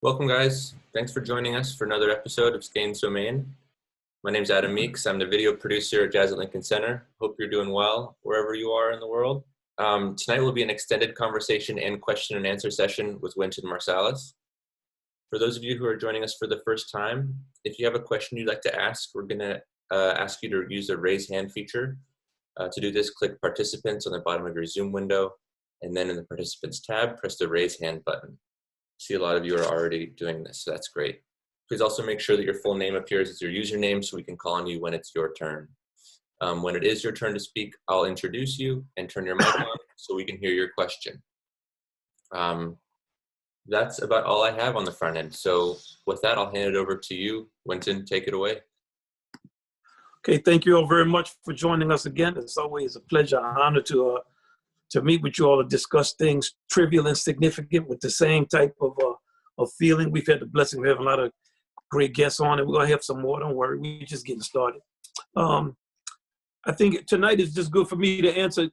Welcome, guys. Thanks for joining us for another episode of Skain's Domain. My name is Adam Meeks. I'm the video producer at Jazz at Lincoln Center. Hope you're doing well wherever you are in the world. Tonight will be an extended conversation and question and answer session with Wynton Marsalis. For those of you who are joining us for the first time, if you have a question you'd like to ask, we're going to ask you to use the raise hand feature. To do this, click participants on the bottom of your Zoom window, and then in the participants tab, press the raise hand button. I see a lot of you are already doing this, so that's great. Please also make sure that your full name appears as your username so we can call on you when it's your turn. When it is your turn to speak, I'll introduce you and turn your mic on so we can hear your question. That's about all I have on the front end. So with that, I'll hand it over to you. Winton, take it away. Okay, thank you all very much for joining us again. It's always a pleasure and honor to meet with you all to discuss things trivial and significant with the same type of feeling. We've had the blessing of having a lot of great guests on, and we're going to have some more. Don't worry, we're just getting started. I think tonight is just good for me to answer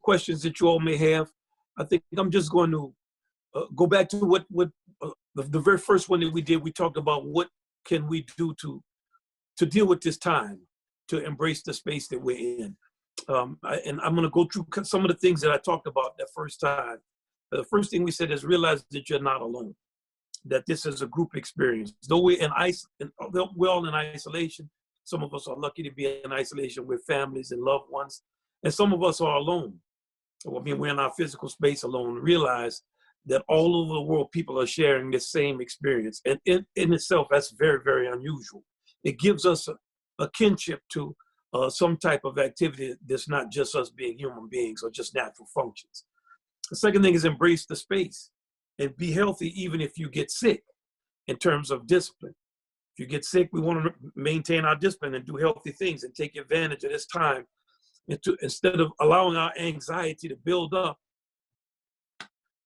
questions that you all may have. I think I'm just going to go back to what the very first one that we did. We talked about what can we do to deal with this time, to embrace the space that we're in. And I'm going to go through some of the things that I talked about that first time. The first thing we said is realize that you're not alone, that this is a group experience. Though we're all in isolation, some of us are lucky to be in isolation with families and loved ones, and some of us are alone. I mean, we're in our physical space alone. Realize that all over the world, people are sharing this same experience. And in itself, that's very, very unusual. It gives us a kinship to some type of activity that's not just us being human beings or just natural functions. The second thing is embrace the space and be healthy even if you get sick in terms of discipline. If you get sick, we want to maintain our discipline and do healthy things and take advantage of this time. Instead of allowing our anxiety to build up,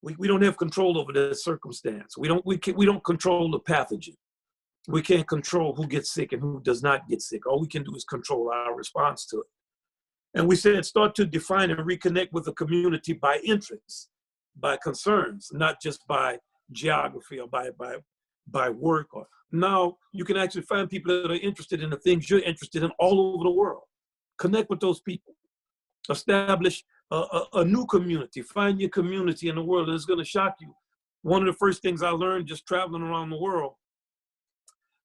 we don't have control over the circumstance. We don't control the pathogen. We can't control who gets sick and who does not get sick. All we can do is control our response to it. And we said start to define and reconnect with the community by interests, by concerns, not just by geography or by work. Or now you can actually find people that are interested in the things you're interested in all over the world. Connect with those people. Establish a new community. Find your community in the world. It's going to shock you. One of the first things I learned just traveling around the world,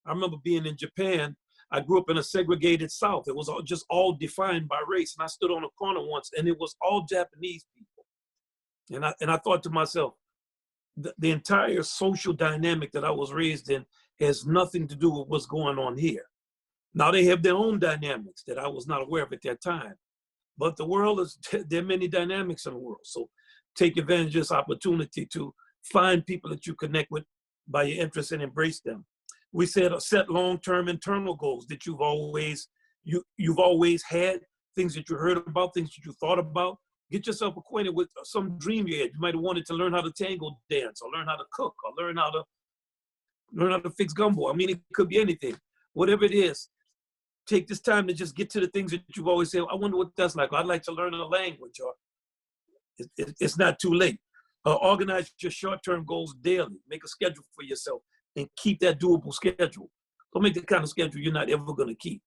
I remember being in Japan. I grew up in a segregated South. It was just all defined by race. And I stood on a corner once, and it was all Japanese people. And I thought to myself, the entire social dynamic that I was raised in has nothing to do with what's going on here. Now, they have their own dynamics that I was not aware of at that time. But the world there are many dynamics in the world. So take advantage of this opportunity to find people that you connect with by your interests and embrace them. We said set long-term internal goals that you've always had, things that you heard about, things that you thought about. Get yourself acquainted with some dream you had. You might have wanted to learn how to tango dance, or learn how to cook, or learn how to fix gumbo. I mean, it could be anything. Whatever it is, take this time to just get to the things that you've always said. I wonder what that's like. I'd like to learn a language, or it's not too late. Organize your short-term goals daily. Make a schedule for yourself. And keep that doable schedule. Don't make the kind of schedule you're not ever going to keep.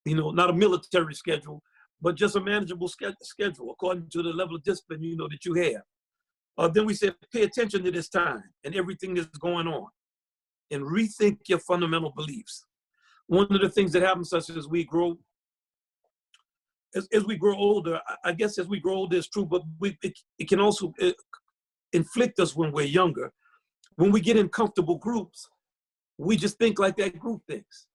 You know, not a military schedule, but just a manageable schedule according to the level of discipline that you have. Then we said, pay attention to this time and everything that's going on, and rethink your fundamental beliefs. One of the things that happens to us as we grow, as we grow older, I guess as we grow older is true, but it can also inflict us when we're younger. When we get in comfortable groups, we just think like that group thinks.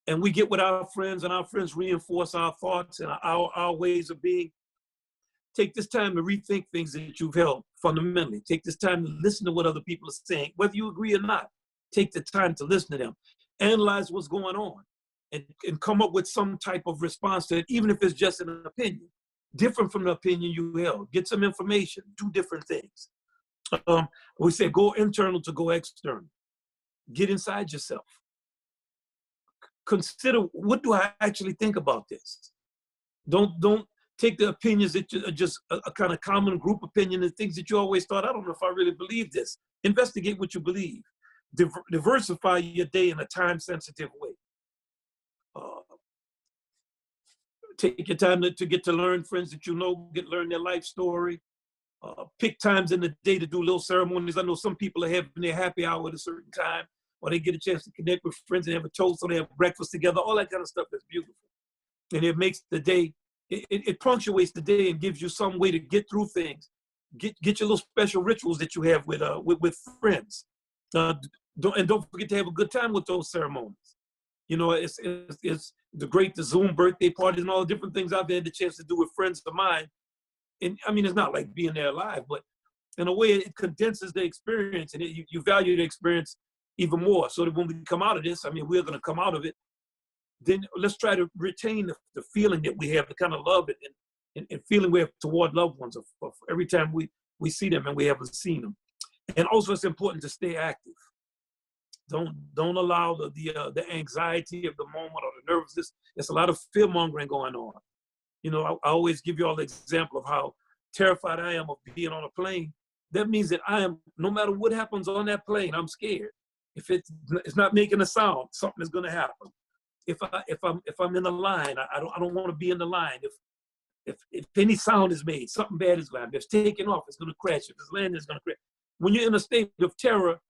And we get with our friends, and our friends reinforce our thoughts and our ways of being. Take this time to rethink things that you've held fundamentally. Take this time to listen to what other people are saying, whether you agree or not. Take the time to listen to them. Analyze what's going on and come up with some type of response to it, even if it's just an opinion, different from the opinion you held. Get some information, do different things. We say go internal to go external. Get inside yourself. Consider, what do I actually think about this? Don't take the opinions that are just a kind of common group opinion and things that you always thought, I don't know if I really believe this. Investigate what you believe. diversify your day in a time-sensitive way. Take your time to get to learn friends that you know, learn their life story. Pick times in the day to do little ceremonies. I know some people are having their happy hour at a certain time, or they get a chance to connect with friends and have a toast, or they have breakfast together. All that kind of stuff is beautiful. And it makes the day, it punctuates the day and gives you some way to get through things. Get your little special rituals that you have with friends. Don't forget to have a good time with those ceremonies. You know, it's the Zoom birthday parties and all the different things I've had the chance to do with friends of mine. And I mean, it's not like being there live, but in a way it condenses the experience, and you value the experience even more. So that when we come out of this, I mean, we're going to come out of it, then let's try to retain the feeling that we have, the kind of love and feeling we have toward loved ones of every time we see them and we haven't seen them. And also it's important to stay active. Don't allow the anxiety of the moment or the nervousness. There's a lot of fear mongering going on. You know, I always give you all the example of how terrified I am of being on a plane. That means that I am, no matter what happens on that plane, I'm scared. If it's not making a sound, something is going to happen. If I'm in the line, I don't want to be in the line. If any sound is made, something bad is going to happen. If it's taking off, it's going to crash. If it's landing, it's going to crash. When you're in a state of terror,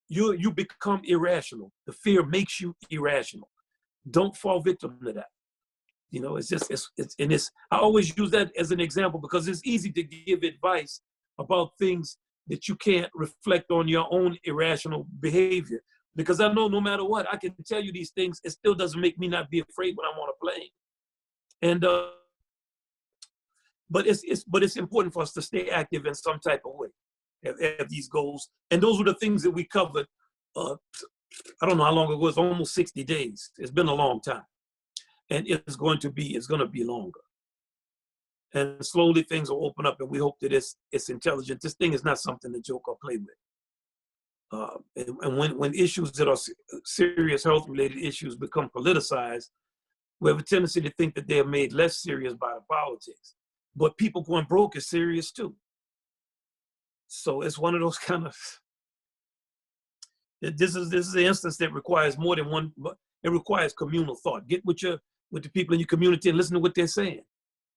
you become irrational. The fear makes you irrational. Don't fall victim to that. You know, I always use that as an example because it's easy to give advice about things that you can't reflect on your own irrational behavior. Because I know no matter what, I can tell you these things, it still doesn't make me not be afraid when I'm on a plane. And but it's important for us to stay active in some type of way, have these goals. And those were the things that we covered. I don't know how long it was, almost 60 days. It's been a long time. And it's going to be longer. And slowly things will open up, and we hope that it's intelligent. This thing is not something to joke or play with. And when issues that are serious health-related issues become politicized, we have a tendency to think that they are made less serious by the politics. But people going broke is serious too. So it's one of those kind of, this is the instance that requires more than one, but it requires communal thought. Get with the people in your community and listen to what they're saying.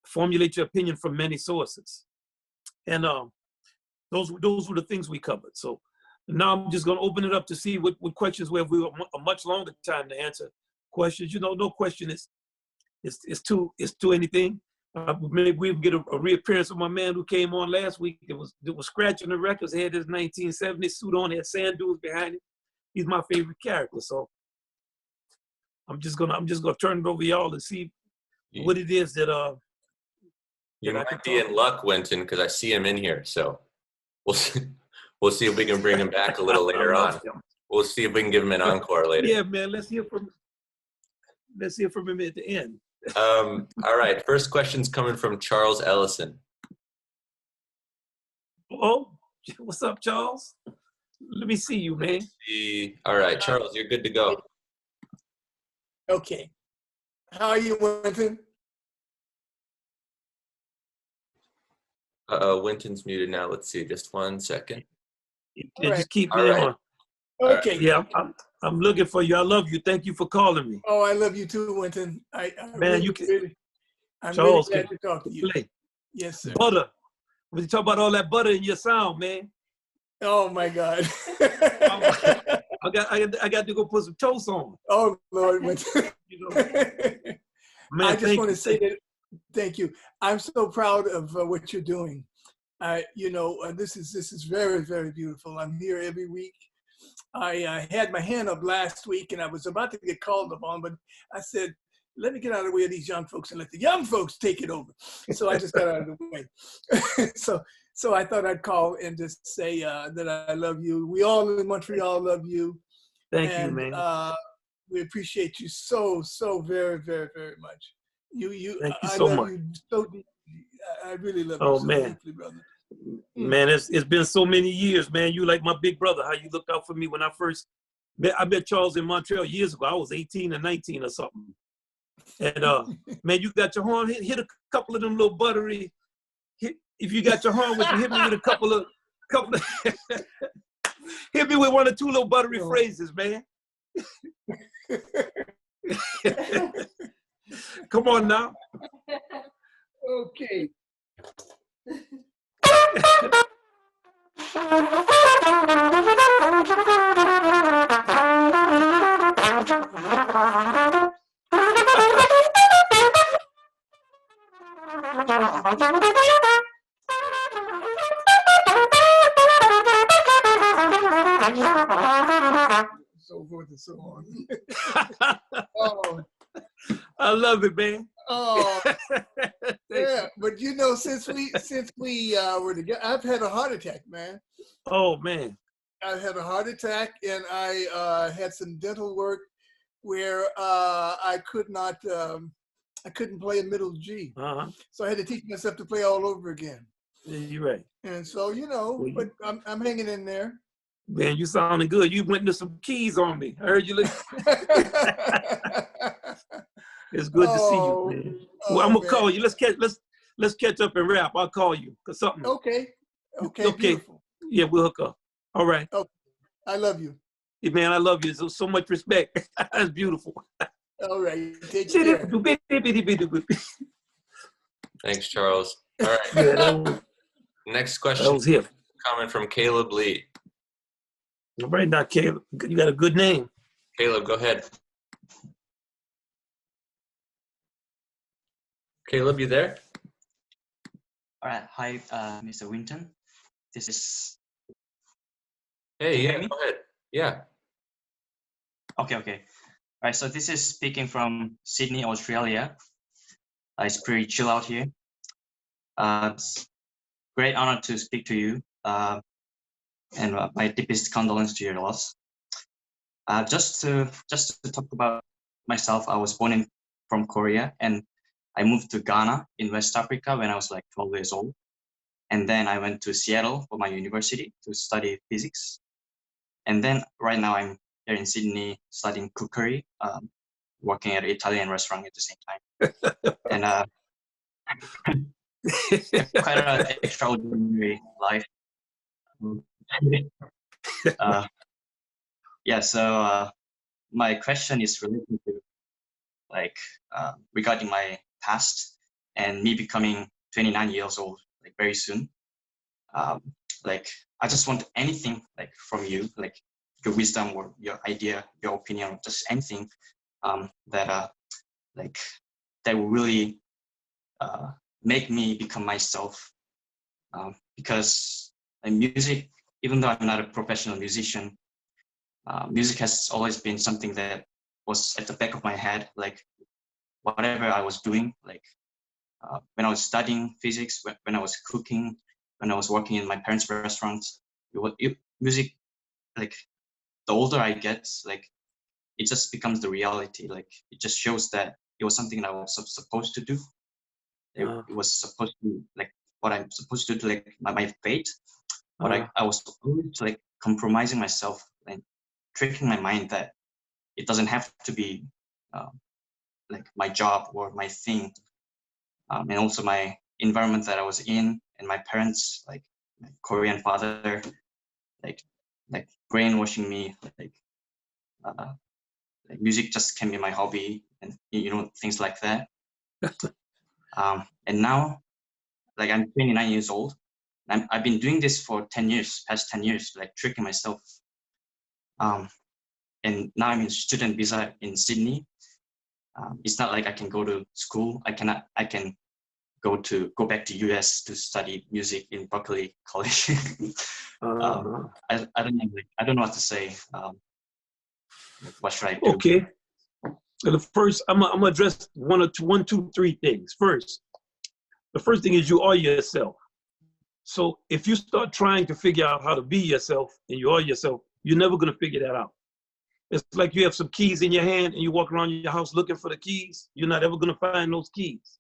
Formulate your opinion from many sources. And those were the things we covered. So now I'm just going to open it up to see what questions we have. We have a much longer time to answer questions. You know, no question is too anything. Maybe we can get a reappearance of my man who came on last week. It was scratching the records. He had his 1970 suit on, had sand dunes behind him. He's my favorite character. So I'm just gonna turn it over to y'all and see what it is that you might be in luck, Winton, because I see him in here. So we'll see if we can bring him back a little later on. We'll see if we can give him an encore later. Yeah, man. Let's hear from him at the end. All right. First question's coming from Charles Ellison. Oh, what's up, Charles? Let me see you, man. All right, Charles, you're good to go. Okay. How are you, Winton? Winton's muted now. Let's see, just 1 second. Just keep me on. Okay. Yeah, I'm looking for you. I love you. Thank you for calling me. Oh, I love you too, Winton. Man, I'm Charles, really glad to talk to you. Play. Yes, sir. Butter. When you talk about all that butter in your sound, man. Oh my God. I got to go put some toast on. Oh Lord, Winton. You know, man, I just want to say that. Thank you. I'm so proud of what you're doing. This is very, very beautiful. I'm here every week. I had my hand up last week and I was about to get called upon, but I said, let me get out of the way of these young folks and let the young folks take it over. So I just got out of the way. So I thought I'd call and just say that I love you. We all in Montreal love you. Thank you, man. We appreciate you so very, very, very much. Thank you so much. You so deeply. I really love you so man. deeply, brother. Man, it's been so many years, man. You like my big brother, how you looked out for me when I first met. I met Charles in Montreal years ago. I was 18 or 19 or something. And man, you got your horn, hit a couple of them little buttery. If you got your horn with you, hit me with a couple of Hit me with one or two little buttery phrases, man. Come on now. Okay. So forth and so on. Oh. I love it, man. Oh, yeah. But you know, since we were together, I've had a heart attack, man. Oh man. I had a heart attack, and I had some dental work where I couldn't play a middle G. So I had to teach myself to play all over again. Yeah, you're right. And so, you know, but I'm hanging in there. Man, you sounding good. You went into some keys on me. I heard you. It's good to see you, man. Well, I'm gonna call you. Let's catch up and rap. I'll call you. Cause something. Okay. Beautiful. Yeah, we'll hook up. All right. Okay. I love you. Yeah, man, I love you. So much respect. That's beautiful. All right. Take care. Thanks, Charles. All right. Yeah, Next question. That was him. Comment from Caleb Lee. All right, now, Caleb, you got a good name. Caleb, go ahead. Caleb, you there? All right. Hi, Mr. Winton. This is. Hey, yeah, go ahead. Yeah. Okay. All right. So this is speaking from Sydney, Australia. It's pretty chill out here. It's great honor to speak to you. And my deepest condolence to your loss. Just to talk about myself, I was born from Korea, and I moved to Ghana in West Africa when I was like 12 years old. And then I went to Seattle for my university to study physics. And then right now I'm here in Sydney studying cookery, working at an Italian restaurant at the same time. And quite an extraordinary life. So my question is related to regarding my past and me becoming 29 years old like very soon. I just want anything like from you, like your wisdom or your idea, your opinion, or just anything that will really make me become myself. Because music, even though I'm not a professional musician, music has always been something that was at the back of my head. Like whatever I was doing, like when I was studying physics, when I was cooking, when I was working in my parents' restaurants, music, like the older I get, like it just becomes the reality. Like it just shows that it was something that I was supposed to do. It was supposed to be like what I'm supposed to do, like my fate. But I was always like compromising myself and tricking my mind that it doesn't have to be like my job or my thing. And also my environment that I was in, and my parents, like my Korean father, like brainwashing me, like music just can be my hobby, and things like that. And now, like I'm 29 years old. I've been doing this for past 10 years, like tricking myself. And now I'm in student visa in Sydney. It's not like I can go to school. I can go back to US to study music in Berkeley College. I don't know. I don't know what to say. What should I do? Okay. So the first, I'm gonna address one, two, three things. First, the first thing is you are yourself. So if you start trying to figure out how to be yourself and you are yourself, you're never gonna figure that out. It's like you have some keys in your hand and you walk around your house looking for the keys. You're not ever gonna find those keys.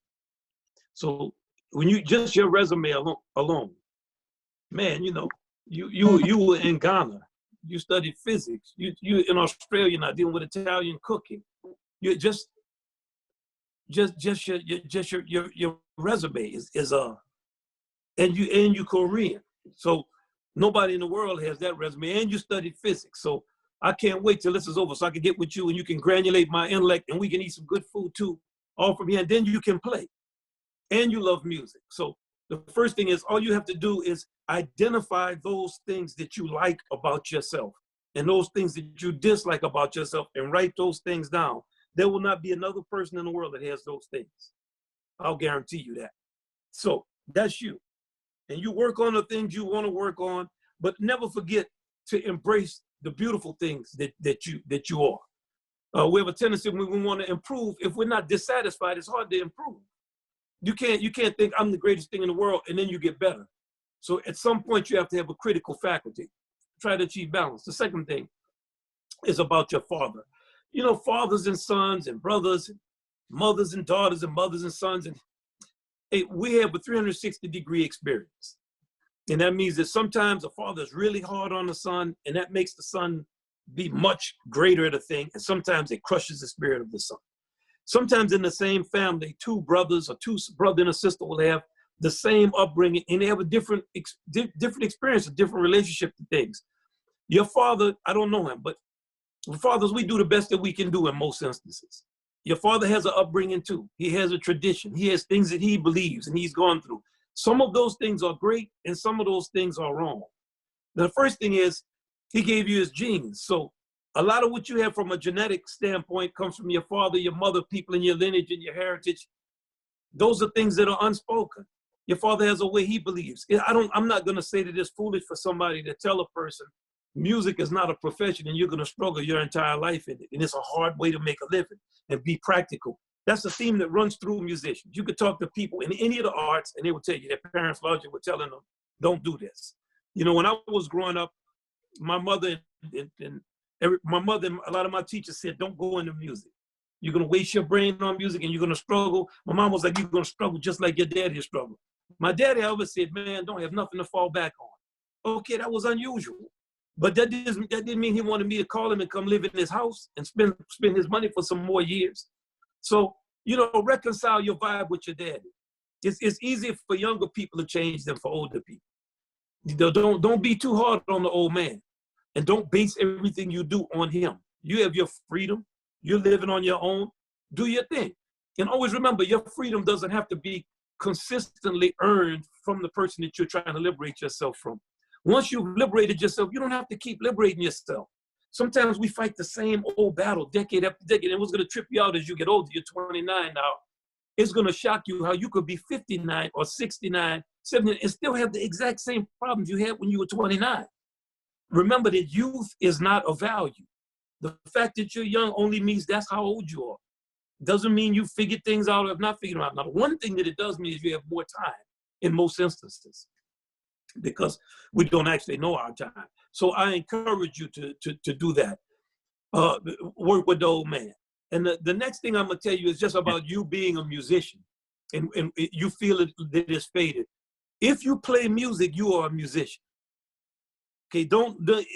So when you just your resume alone, man, you were in Ghana, you studied physics. You in Australia now dealing with Italian cooking. You just your resume is and you Korean. So Nobody in the world has that resume, and you studied physics. So I can't wait till this is over so I can get with you and you can granulate my intellect and we can eat some good food too, all from here, and then you can play. And you love music. So the first thing is all you have to do is identify those things that you like about yourself and those things that you dislike about yourself and write those things down. There will not be another person in the world that has those things. I'll guarantee you that. So that's you. And you work on the things you want to work on, but never forget to embrace the beautiful things that you are. We have a tendency when we want to improve, if we're not dissatisfied, it's hard to improve. You can't think I'm the greatest thing in the world and then you get better. So at some point you have to have a critical faculty. Try to achieve balance. The second thing is about your father. You know, fathers and sons and brothers, and mothers and daughters and mothers and sons. And hey, we have a 360-degree experience. And that means that sometimes a father is really hard on the son and that makes the son be much greater at a thing. And sometimes it crushes the spirit of the son. Sometimes in the same family, two brothers or two brother and a sister will have the same upbringing and they have a different experience, a different relationship to things. Your father, I don't know him, but fathers, we do the best that we can do in most instances. Your father has an upbringing too. He has a tradition. He has things that he believes and he's gone through. Some of those things are great and some of those things are wrong. Now, the first thing is he gave you his genes. So a lot of what you have from a genetic standpoint comes from your father, your mother, people in your lineage and your heritage. Those are things that are unspoken. Your father has a way he believes. I'm not going to say that it's foolish for somebody to tell a person music is not a profession and you're going to struggle your entire life in it. And it's a hard way to make a living and be practical. That's a theme that runs through musicians. You could talk to people in any of the arts and they will tell you their parents largely were telling them, don't do this. You know, when I was growing up, my mother and a lot of my teachers said, don't go into music. You're going to waste your brain on music and you're going to struggle. My mom was like, you're going to struggle just like your daddy struggled. My daddy always said, man, don't have nothing to fall back on. Okay, that was unusual. But that didn't mean he wanted me to call him and come live in his house and spend his money for some more years. So, you know, reconcile your vibe with your daddy. It's easier for younger people to change than for older people. Don't be too hard on the old man. And don't base everything you do on him. You have your freedom. You're living on your own. Do your thing. And always remember, your freedom doesn't have to be consistently earned from the person that you're trying to liberate yourself from. Once you've liberated yourself, you don't have to keep liberating yourself. Sometimes we fight the same old battle decade after decade. And what's going to trip you out as you get older, you're 29 now, it's going to shock you how you could be 59 or 69, 70, and still have the exact same problems you had when you were 29. Remember that youth is not a value. The fact that you're young only means that's how old you are. Doesn't mean you figured things out or have not figured them out. Now, the one thing that it does mean is you have more time in most instances because we don't actually know our time. So I encourage you to do that. Work with the old man. And the next thing I'm going to tell you is just about you being a musician and you feel that it's faded. If you play music, you are a musician. Okay,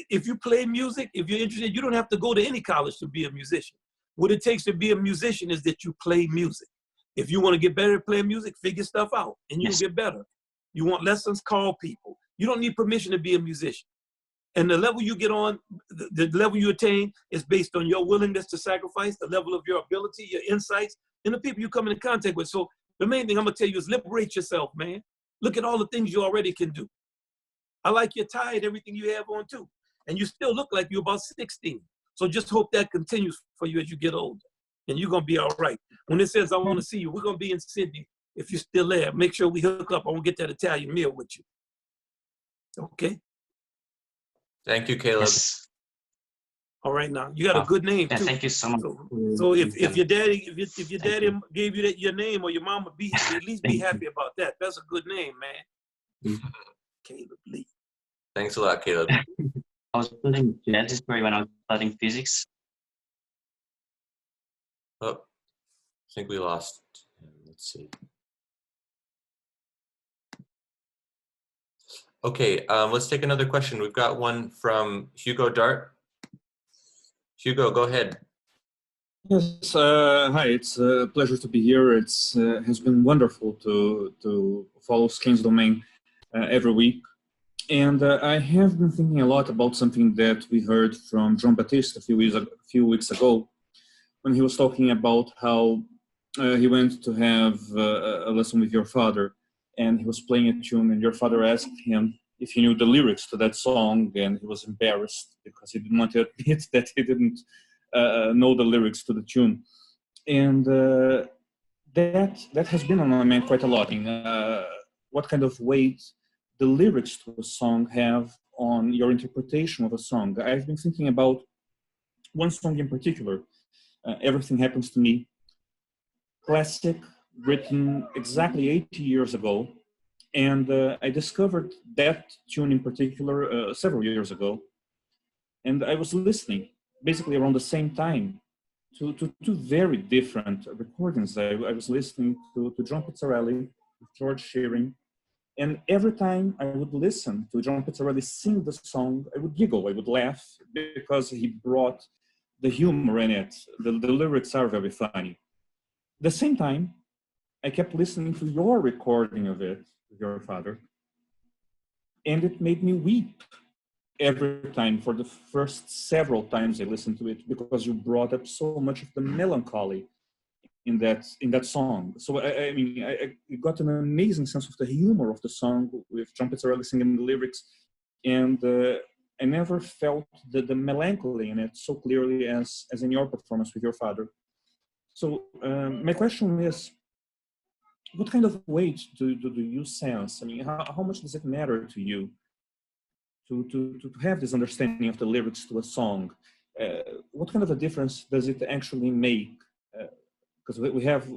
if you play music, if you're interested, you don't have to go to any college to be a musician. What it takes to be a musician is that you play music. If you want to get better at playing music, figure stuff out and you'll get better. You want lessons, call people. You don't need permission to be a musician. And the level you get on, the level you attain is based on your willingness to sacrifice, the level of your ability, your insights, and the people you come into contact with. So the main thing I'm going to tell you is liberate yourself, man. Look at all the things you already can do. I like your tie and everything you have on too. And you still look like you're about 16. So just hope that continues for you as you get older. And you're going to be all right. When it says, I want to see you, we're going to be in Sydney. If you're still there, make sure we hook up. I want to get that Italian meal with you. Okay? Thank you, Caleb. Yes. All right, now. You got a good name, too. Thank you so much. So if your daddy gave you your name or your mom would at least be happy about that. That's a good name, man. Caleb Lee. Thanks a lot, Caleb. I was studying jazz history when I was studying physics. Oh, I think we lost him. Let's see. Okay, let's take another question. We've got one from Hugo Dart. Hugo, go ahead. Yes, hi, it's a pleasure to be here. It's has been wonderful to follow Skain's Domain every week. And I have been thinking a lot about something that we heard from John Baptiste a few weeks ago, when he was talking about how he went to have a lesson with your father, and he was playing a tune, and your father asked him if he knew the lyrics to that song, and he was embarrassed because he didn't want to admit that he didn't know the lyrics to the tune. And that has been on my mind quite a lot. What kind of weight the lyrics to a song have on your interpretation of a song. I've been thinking about one song in particular, Everything Happens to Me, classic, written exactly 80 years ago. And I discovered that tune in particular several years ago. And I was listening basically around the same time to two very different recordings. I was listening to John Pizzarelli, George Shearing, and every time I would listen to John Pizzarelli sing the song, I would giggle, I would laugh, because he brought the humor in it. The lyrics are very funny. At the same time, I kept listening to your recording of it with your father, and it made me weep every time for the first several times I listened to it, because you brought up so much of the melancholy in that song. So I got an amazing sense of the humor of the song with John Pizzarelli singing the lyrics, and I never felt the melancholy in it so clearly as in your performance with your father. So my question is, what kind of weight do you sense? I mean, how much does it matter to you to have this understanding of the lyrics to a song? What kind of a difference does it actually make? Because we have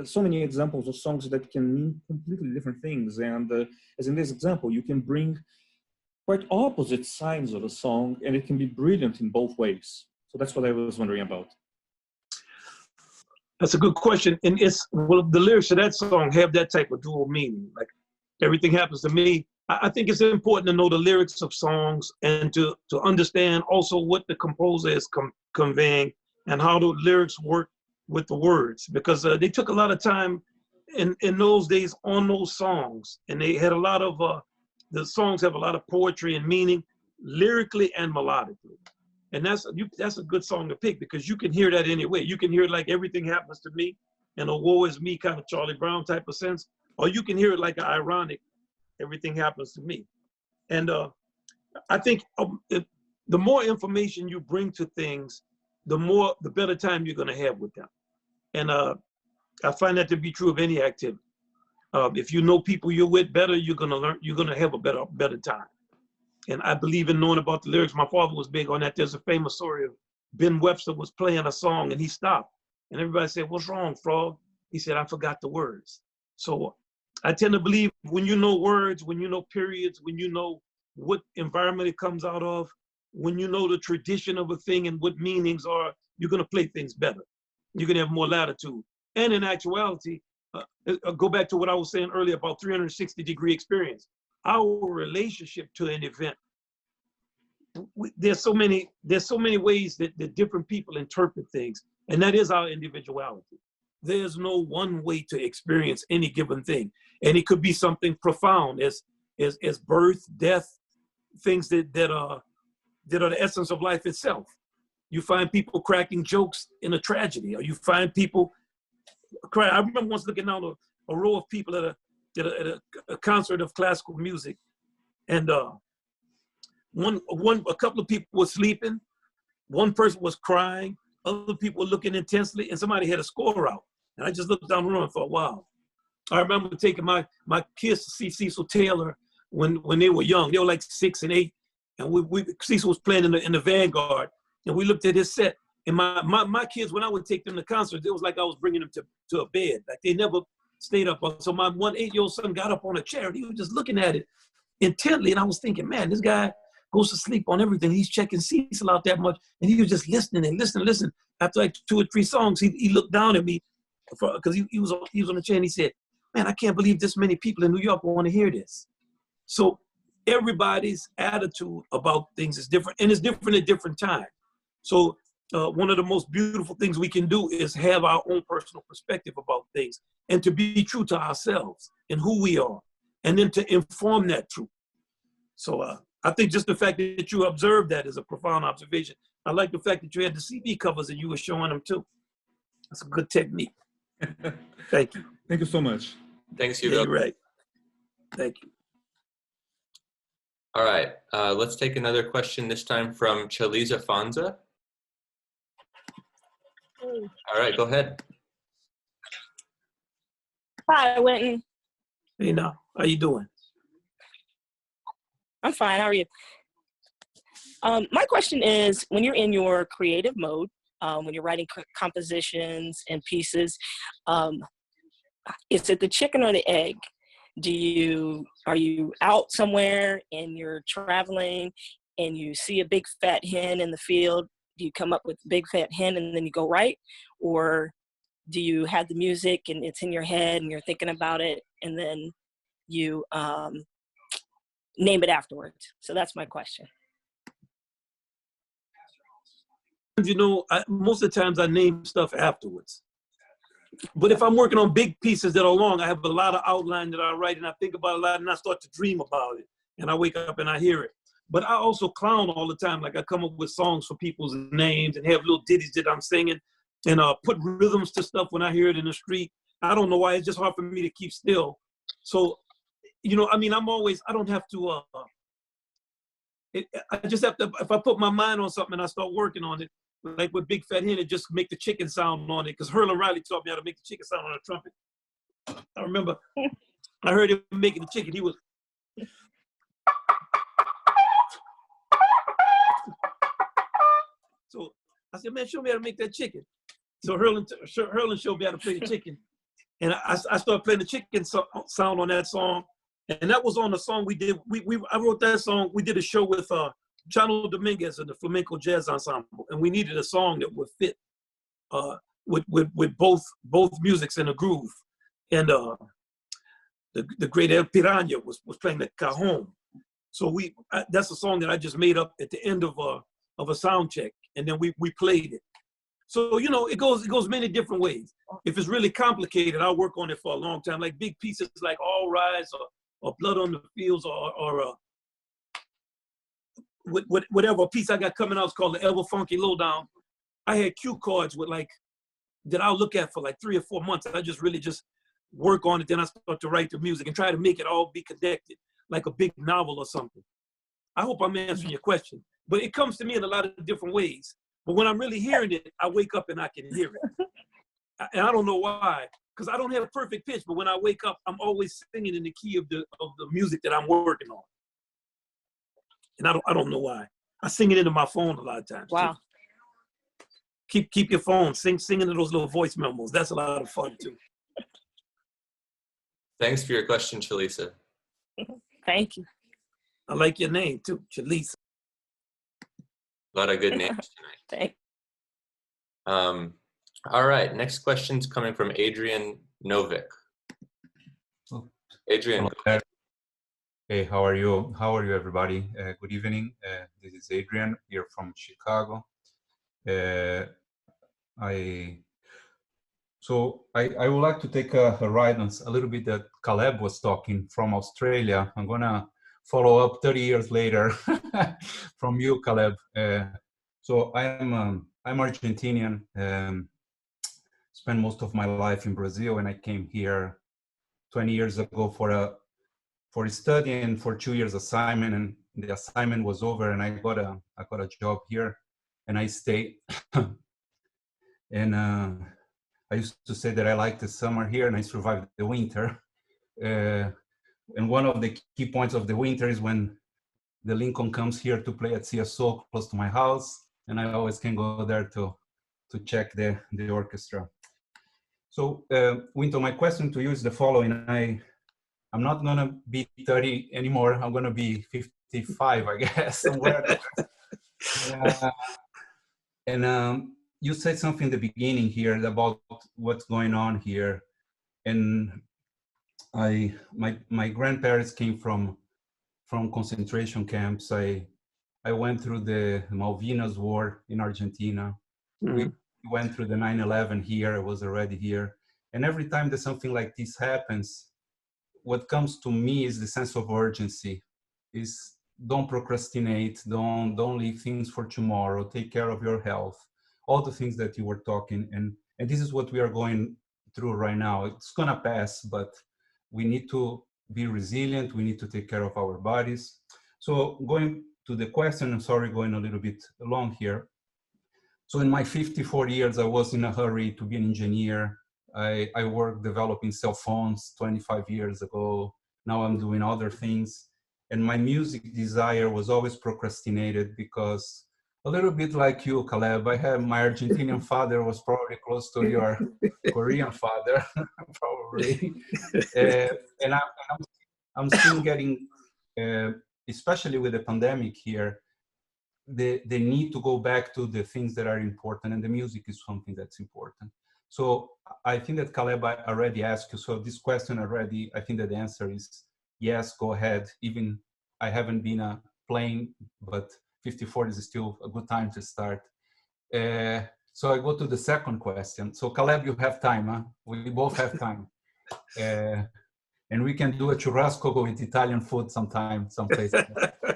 so many examples of songs that can mean completely different things. And as in this example, you can bring quite opposite sides of a song, and it can be brilliant in both ways. So that's what I was wondering about. That's a good question. And the lyrics of that song have that type of dual meaning. Like, Everything Happens to Me. I think it's important to know the lyrics of songs and to understand also what the composer is conveying and how the lyrics work with the words, because they took a lot of time in those days on those songs, and they had a lot of the songs have a lot of poetry and meaning, lyrically and melodically. And that's a good song to pick, because you can hear that anyway. You can hear it like Everything Happens to Me in a woe is me kind of Charlie Brown type of sense, or you can hear it like an ironic Everything Happens to Me. And I think the more information you bring to things, the better time you're going to have with them. And I find that to be true of any activity. If you know people you're with better, you're going to learn. You're going to have a better time. And I believe in knowing about the lyrics. My father was big on that. There's a famous story of Ben Webster was playing a song and he stopped, and everybody said, "What's wrong, Frog?" He said, "I forgot the words." So I tend to believe when you know words, when you know periods, when you know what environment it comes out of, when you know the tradition of a thing and what meanings are, you're going to play things better. You're going to have more latitude. And in actuality, go back to what I was saying earlier about 360-degree experience. Our relationship to an event, there's so many ways that different people interpret things, and that is our individuality. There's no one way to experience any given thing, and it could be something profound as birth, death, things that are the essence of life itself. You find people cracking jokes in a tragedy, or you find people cry. I remember once looking down a row of people at a concert of classical music, and a couple of people were sleeping, one person was crying, other people were looking intensely, and somebody had a score out. And I just looked down the room and thought, wow. I remember taking my kids to see Cecil Taylor when they were young. They were like 6 and 8, and Cecil was playing in the Vanguard, and we looked at his set. And my kids, when I would take them to concerts, it was like I was bringing them to a bed. Like they never stayed up. So my 8-year-old son got up on a chair and he was just looking at it intently. And I was thinking, man, this guy goes to sleep on everything. He's checking Cecil out that much. And he was just listening and listening. After like 2 or 3 songs, he looked down at me because he was on the chair, and he said, man, I can't believe this many people in New York want to hear this. So everybody's attitude about things is different, and it's different at different times. So one of the most beautiful things we can do is have our own personal perspective about things, and to be true to ourselves and who we are, and then to inform that truth. So I think just the fact that you observed that is a profound observation. I like the fact that you had the CD covers and you were showing them too. That's a good technique. Thank you. Thank you so much. Thanks, Yeah, Hugo. you're right. Thank you. All right, let's take another question, this time from Chaliza Fonza. All right, go ahead. Hi, Winton. Hey, now, how you doing? I'm fine. How are you? My question is, when you're in your creative mode, when you're writing compositions and pieces, is it the chicken or the egg? Are you out somewhere and you're traveling and you see a big fat hen in the field? Do you come up with big fat hen and then you go write? Or do you have the music and it's in your head and you're thinking about it and then you name it afterwards? So that's my question. You know, most of the times I name stuff afterwards. But if I'm working on big pieces that are long, I have a lot of outline that I write and I think about a lot and I start to dream about it. And I wake up and I hear it. But I also clown all the time. Like I come up with songs for people's names and have little ditties that I'm singing and put rhythms to stuff when I hear it in the street. I don't know why. It's just hard for me to keep still. So, you know, I mean, I don't have to, I just have to, if I put my mind on something and I start working on it, like with Big Fat Hen, it just make the chicken sound on it. Because Herlin Riley taught me how to make the chicken sound on a trumpet. I remember I heard him making the chicken. He was. So I said, man, show me how to make that chicken. So Herlin showed me how to play the chicken. And I started playing the chicken sound on that song. And that was on the song we did. I wrote that song. We did a show with Chano Dominguez and the Flamenco Jazz Ensemble. And we needed a song that would fit with both musics in a groove. And the great El Piranha was playing the cajon. So that's a song that I just made up at the end of a sound check. And then we played it. So, you know, it goes many different ways. If it's really complicated, I'll work on it for a long time. Like big pieces like All Rise or Blood on the Fields or whatever piece I got coming out is called the Ever Funky Lowdown. I had cue cards that I'll look at for like 3 or 4 months. I just really work on it. Then I start to write the music and try to make it all be connected, like a big novel or something. I hope I'm answering your question. But it comes to me in a lot of different ways. But when I'm really hearing it, I wake up and I can hear it. And I don't know why, because I don't have a perfect pitch. But when I wake up, I'm always singing in the key of the music that I'm working on. And I don't know why. I sing it into my phone a lot of times. Wow. Too. Keep your phone. Sing into those little voice memos. That's a lot of fun too. Thanks for your question, Chalisa. Thank you. I like your name too, Chalisa. A lot of good names tonight. Thank you. All right, next question's coming from Adrian Novik. Adrian. Hey, how are you? How are you, everybody? Good evening. This is Adrian here from Chicago. I would like to take a ride on a little bit that Caleb was talking from Australia. I'm gonna follow up 30 years later from you, Caleb. So I'm Argentinian. Spent most of my life in Brazil, and I came here 20 years ago for a study and for 2 years assignment. And the assignment was over, and I got a job here, and I stayed. And I used to say that I like the summer here, and I survived the winter. And one of the key points of the winter is when the Lincoln comes here to play at CSO close to my house, and I always can go there to check the orchestra. So, Winton, my question to you is the following. I'm not gonna be 30 anymore. I'm gonna be 55, I guess, somewhere. And you said something in the beginning here about what's going on here, and my grandparents came from concentration camps. I went through the Malvinas War in Argentina. Mm-hmm. We went through the 9/11 here. I was already here. And every time that something like this happens, what comes to me is the sense of urgency. Is don't procrastinate, don't leave things for tomorrow, take care of your health, all the things that you were talking. And this is what we are going through right now. It's gonna pass, but we need to be resilient. We need to take care of our bodies. So going to the question, I'm sorry, going a little bit long here. So in my 54 years, I was in a hurry to be an engineer. I worked developing cell phones 25 years ago. Now I'm doing other things. And my music desire was always procrastinated because a little bit like you, Caleb, I had my Argentinian father was probably close to your Korean father, probably. And I'm still getting, especially with the pandemic here, the need to go back to the things that are important, and the music is something that's important. So I think that Caleb, I already asked you, so this question already, I think that the answer is yes, go ahead. Even I haven't been playing, but 54 is still a good time to start. So I go to the second question. So Caleb, you have time, huh? We both have time. And we can do a churrasco with Italian food sometime, someplace.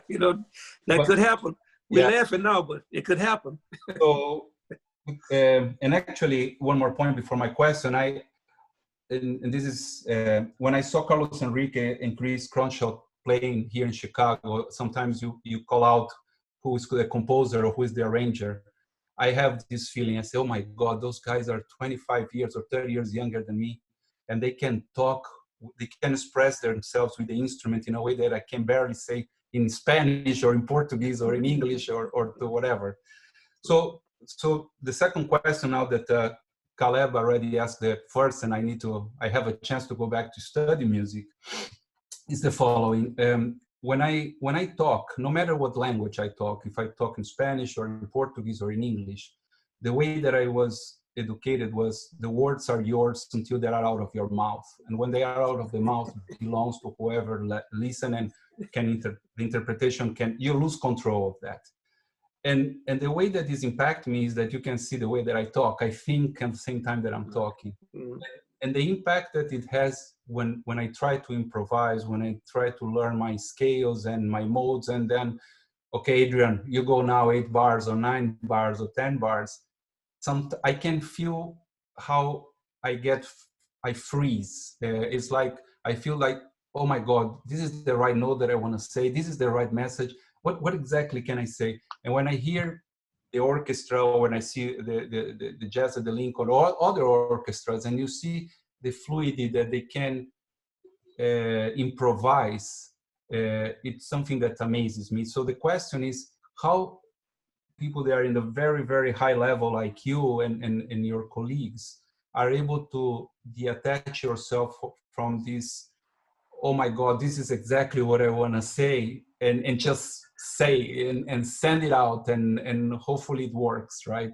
You know, that could happen. We're laughing now, but it could happen. So, and actually, one more point before my question. And this is when I saw Carlos Enrique and Chris Cronshaw playing here in Chicago. Sometimes you call out who is the composer or who is the arranger. I have this feeling. I say, oh my God, those guys are 25 years or 30 years younger than me, and they can talk. They can express themselves with the instrument in a way that I can barely say in Spanish or in Portuguese or in English or whatever. So the second question now that Caleb already asked the first, and I have a chance to go back to study music, is the following. When I talk, no matter what language I talk, if I talk in Spanish or in Portuguese or in English, the way that I was educated was the words are yours until they are out of your mouth. And when they are out of the mouth, it belongs to whoever listen and the interpretation you lose control of that. And the way that this impacts me is that you can see the way that I talk. I think at the same time that I'm talking. Mm-hmm. And the impact that it has when I try to improvise, when I try to learn my scales and my modes, and then, okay, Adrian, you go now 8 bars or 9 bars or 10 bars. I can feel how I freeze. It's like, I feel like, oh my God, this is the right note that I want to say. This is the right message. What exactly can I say? And when I hear the orchestra, or when I see the Jazz at the Lincoln or other orchestras, and you see the fluidity that they can improvise, it's something that amazes me. So the question is, how people that are in the very, very high level like you and your colleagues are able to detach yourself from this, oh my God, this is exactly what I want to say, and just say and send it out, and hopefully it works, right?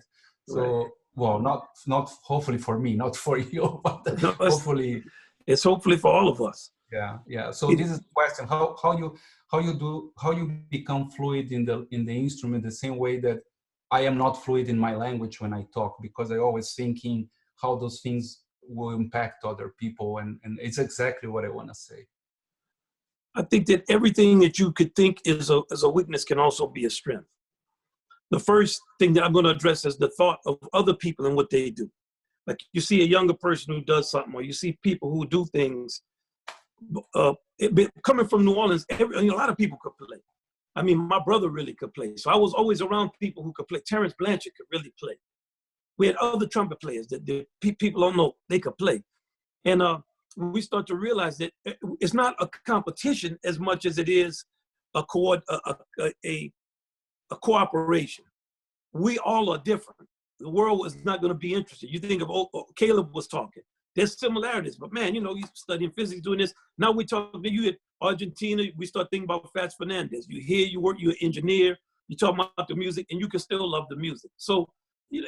So, well, not hopefully for me, not for you, but no, hopefully. It's hopefully for all of us. Yeah. So this is the question: how you become fluid in the instrument the same way that I am not fluid in my language when I talk, because I always thinking how those things will impact other people, and it's exactly what I want to say. I think that everything that you could think is a weakness can also be a strength. The first thing that I'm going to address is the thought of other people and what they do. Like you see a younger person who does something, or you see people who do things. Coming from New Orleans, a lot of people could play. I mean, my brother really could play. So I was always around people who could play. Terrence Blanchard could really play. We had other trumpet players that people don't know they could play. And we start to realize that it's not a competition as much as it is a cooperation. We all are different. The world is not going to be interested. You think of Caleb was talking. There's similarities, but man, he's studying physics, doing this. Now we talk, you at Argentina, we start thinking about Fats Fernandez. You hear, you work, you're an engineer, you talk about the music, and you can still love the music. So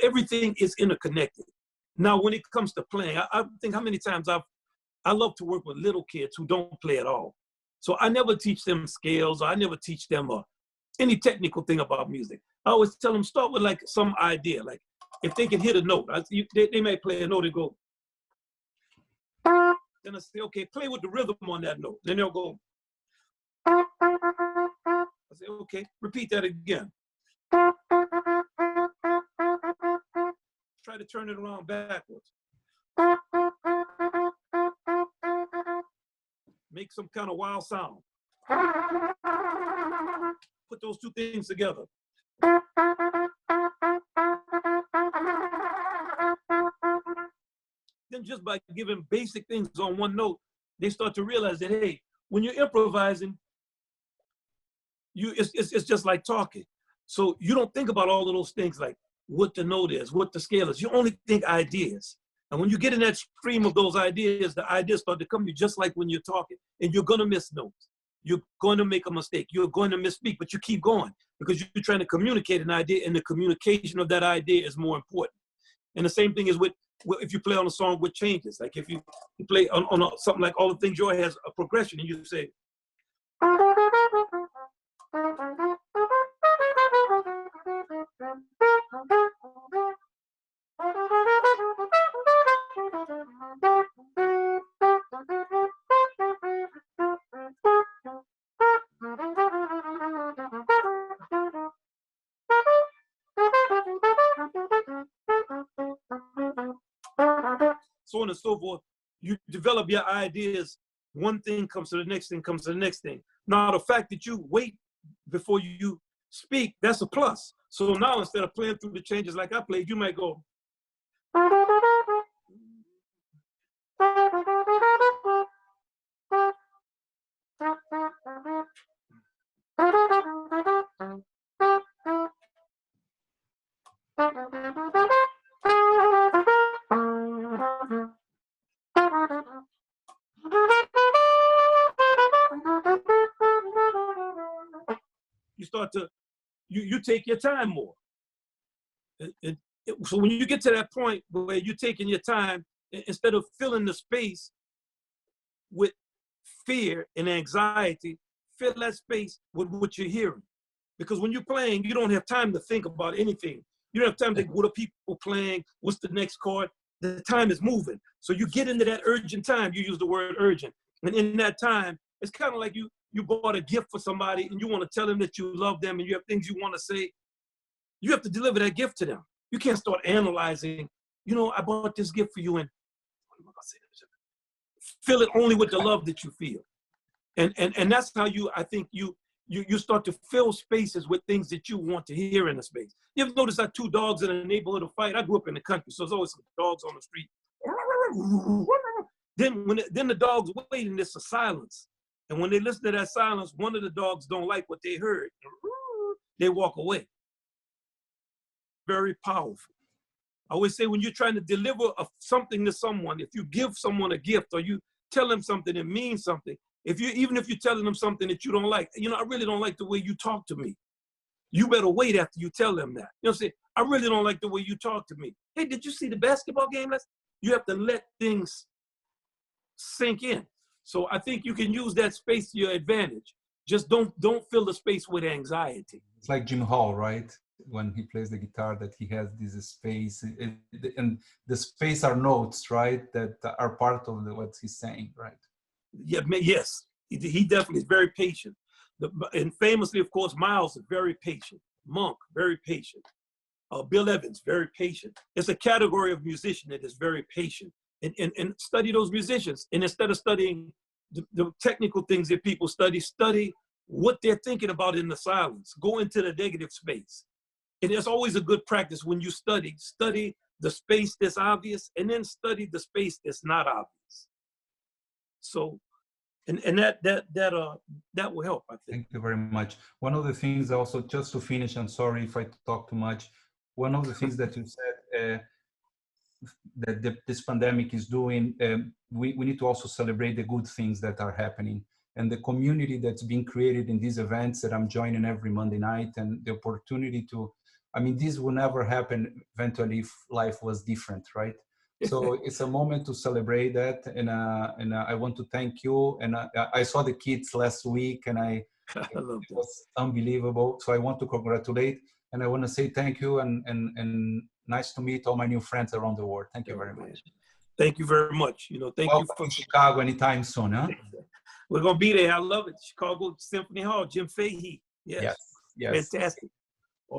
everything is interconnected. Now, when it comes to playing, I think how many times I love to work with little kids who don't play at all. So I never teach them scales, or I never teach them any technical thing about music. I always tell them, start with like some idea. Like if they can hit a note, they may play a note and go, then I say, okay, play with the rhythm on that note. Then they'll go. I say, okay, repeat that again. Try to turn it around backwards. Make some kind of wild sound. Put those two things together. Then just by giving basic things on one note, they start to realize that, hey, when you're improvising, it's just like talking. So you don't think about all of those things like what the note is, what the scale is. You only think ideas. And when you get in that stream of those ideas, the ideas start to come to you just like when you're talking. And you're going to miss notes. You're going to make a mistake. You're going to misspeak, but you keep going because you're trying to communicate an idea, and the communication of that idea is more important. And the same thing is with if you play on a song with changes. Like if you play on something like All the Things Joy has a progression, and you say, so on and so forth. You develop your ideas. One thing comes to the next thing, comes to the next thing. Now, the fact that you wait before you speak, that's a plus. So now instead of playing through the changes like I played, you might go. You start to, you take your time more. So when you get to that point where you're taking your time, instead of filling the space with fear and anxiety, fill that space with what you're hearing. Because when you're playing, you don't have time to think about anything. You don't have time to think, what are people playing? What's the next chord? The time is moving. So you get into that urgent time. You use the word urgent. And in that time, it's kind of like you bought a gift for somebody and you want to tell them that you love them and you have things you want to say. You have to deliver that gift to them. You can't start analyzing, you know, I bought this gift for you and fill it only with the love that you feel. And that's how I think you start to fill spaces with things that you want to hear in the space. You ever notice that two dogs in a neighborhood will fight? I grew up in the country, so there's always some dogs on the street. Then the dogs wait and there's a silence. And when they listen to that silence, one of the dogs don't like what they heard. They walk away. Very powerful. I always say when you're trying to deliver something to someone, if you give someone a gift or you tell them something that means something, even if you're telling them something that you don't like, you know, I really don't like the way you talk to me. You better wait after you tell them that. You know what I'm saying? I really don't like the way you talk to me. Hey, did you see the basketball game last? You have to let things sink in. So I think you can use that space to your advantage. Just don't fill the space with anxiety. It's like Jim Hall, right? When he plays the guitar, that he has this space, and the space are notes, right? That are part of what he's saying, right? Yeah, yes, he definitely is very patient. And famously, of course, Miles is very patient. Monk, very patient. Bill Evans, very patient. It's a category of musician that is very patient. And study those musicians. And instead of studying the technical things that people study what they're thinking about in the silence. Go into the negative space. And it's always a good practice when you study the space that's obvious and then study the space that's not obvious. So, and that will help, I think. Thank you very much. One of the things also, just to finish, I'm sorry if I talk too much. One of the things that you said that this pandemic is doing, we need to also celebrate the good things that are happening. And the community that's being created in these events that I'm joining every Monday night, and the opportunity to, I mean, this will never happen eventually if life was different, right? So it's a moment to celebrate that. And I want to thank you. And I saw the kids last week and it was unbelievable. So I want to congratulate and I want to say thank you and nice to meet all my new friends around the world. Thank you very much. Thank you very much. You know, thank you for Chicago anytime soon, huh? We're going to be there. I love it. Chicago Symphony Hall, Jim Fahey. Yes. Yes. Fantastic.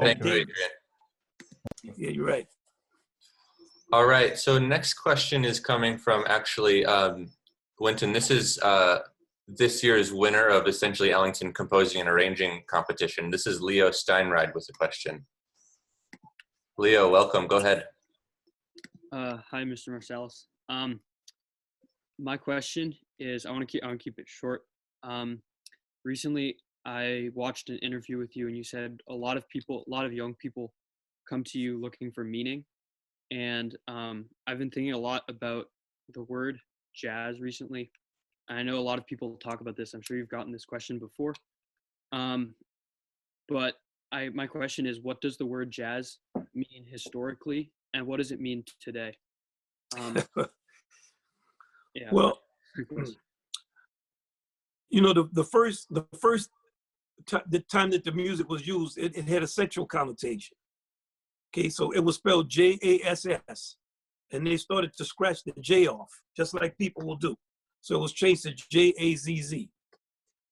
Thank you, Davis. Adrian. Yeah, you're right. All right, so next question is coming from actually Winton. This is this year's winner of essentially Ellington Composing and Arranging Competition. This is Leo Steinride with a question. Leo, welcome. Go ahead. Hi, Mr. Marsalis. My question is, I want to keep it short. Recently, I watched an interview with you, and you said a lot of young people come to you looking for meaning. And I've been thinking a lot about the word jazz recently. I know a lot of people talk about this. I'm sure you've gotten this question before. But my question is, what does the word jazz mean historically, and what does it mean today? Yeah. Well, you know, the time that the music was used, it had a sexual connotation. Okay, so it was spelled J-A-S-S, and they started to scratch the J off, just like people will do. So it was changed to J-A-Z-Z.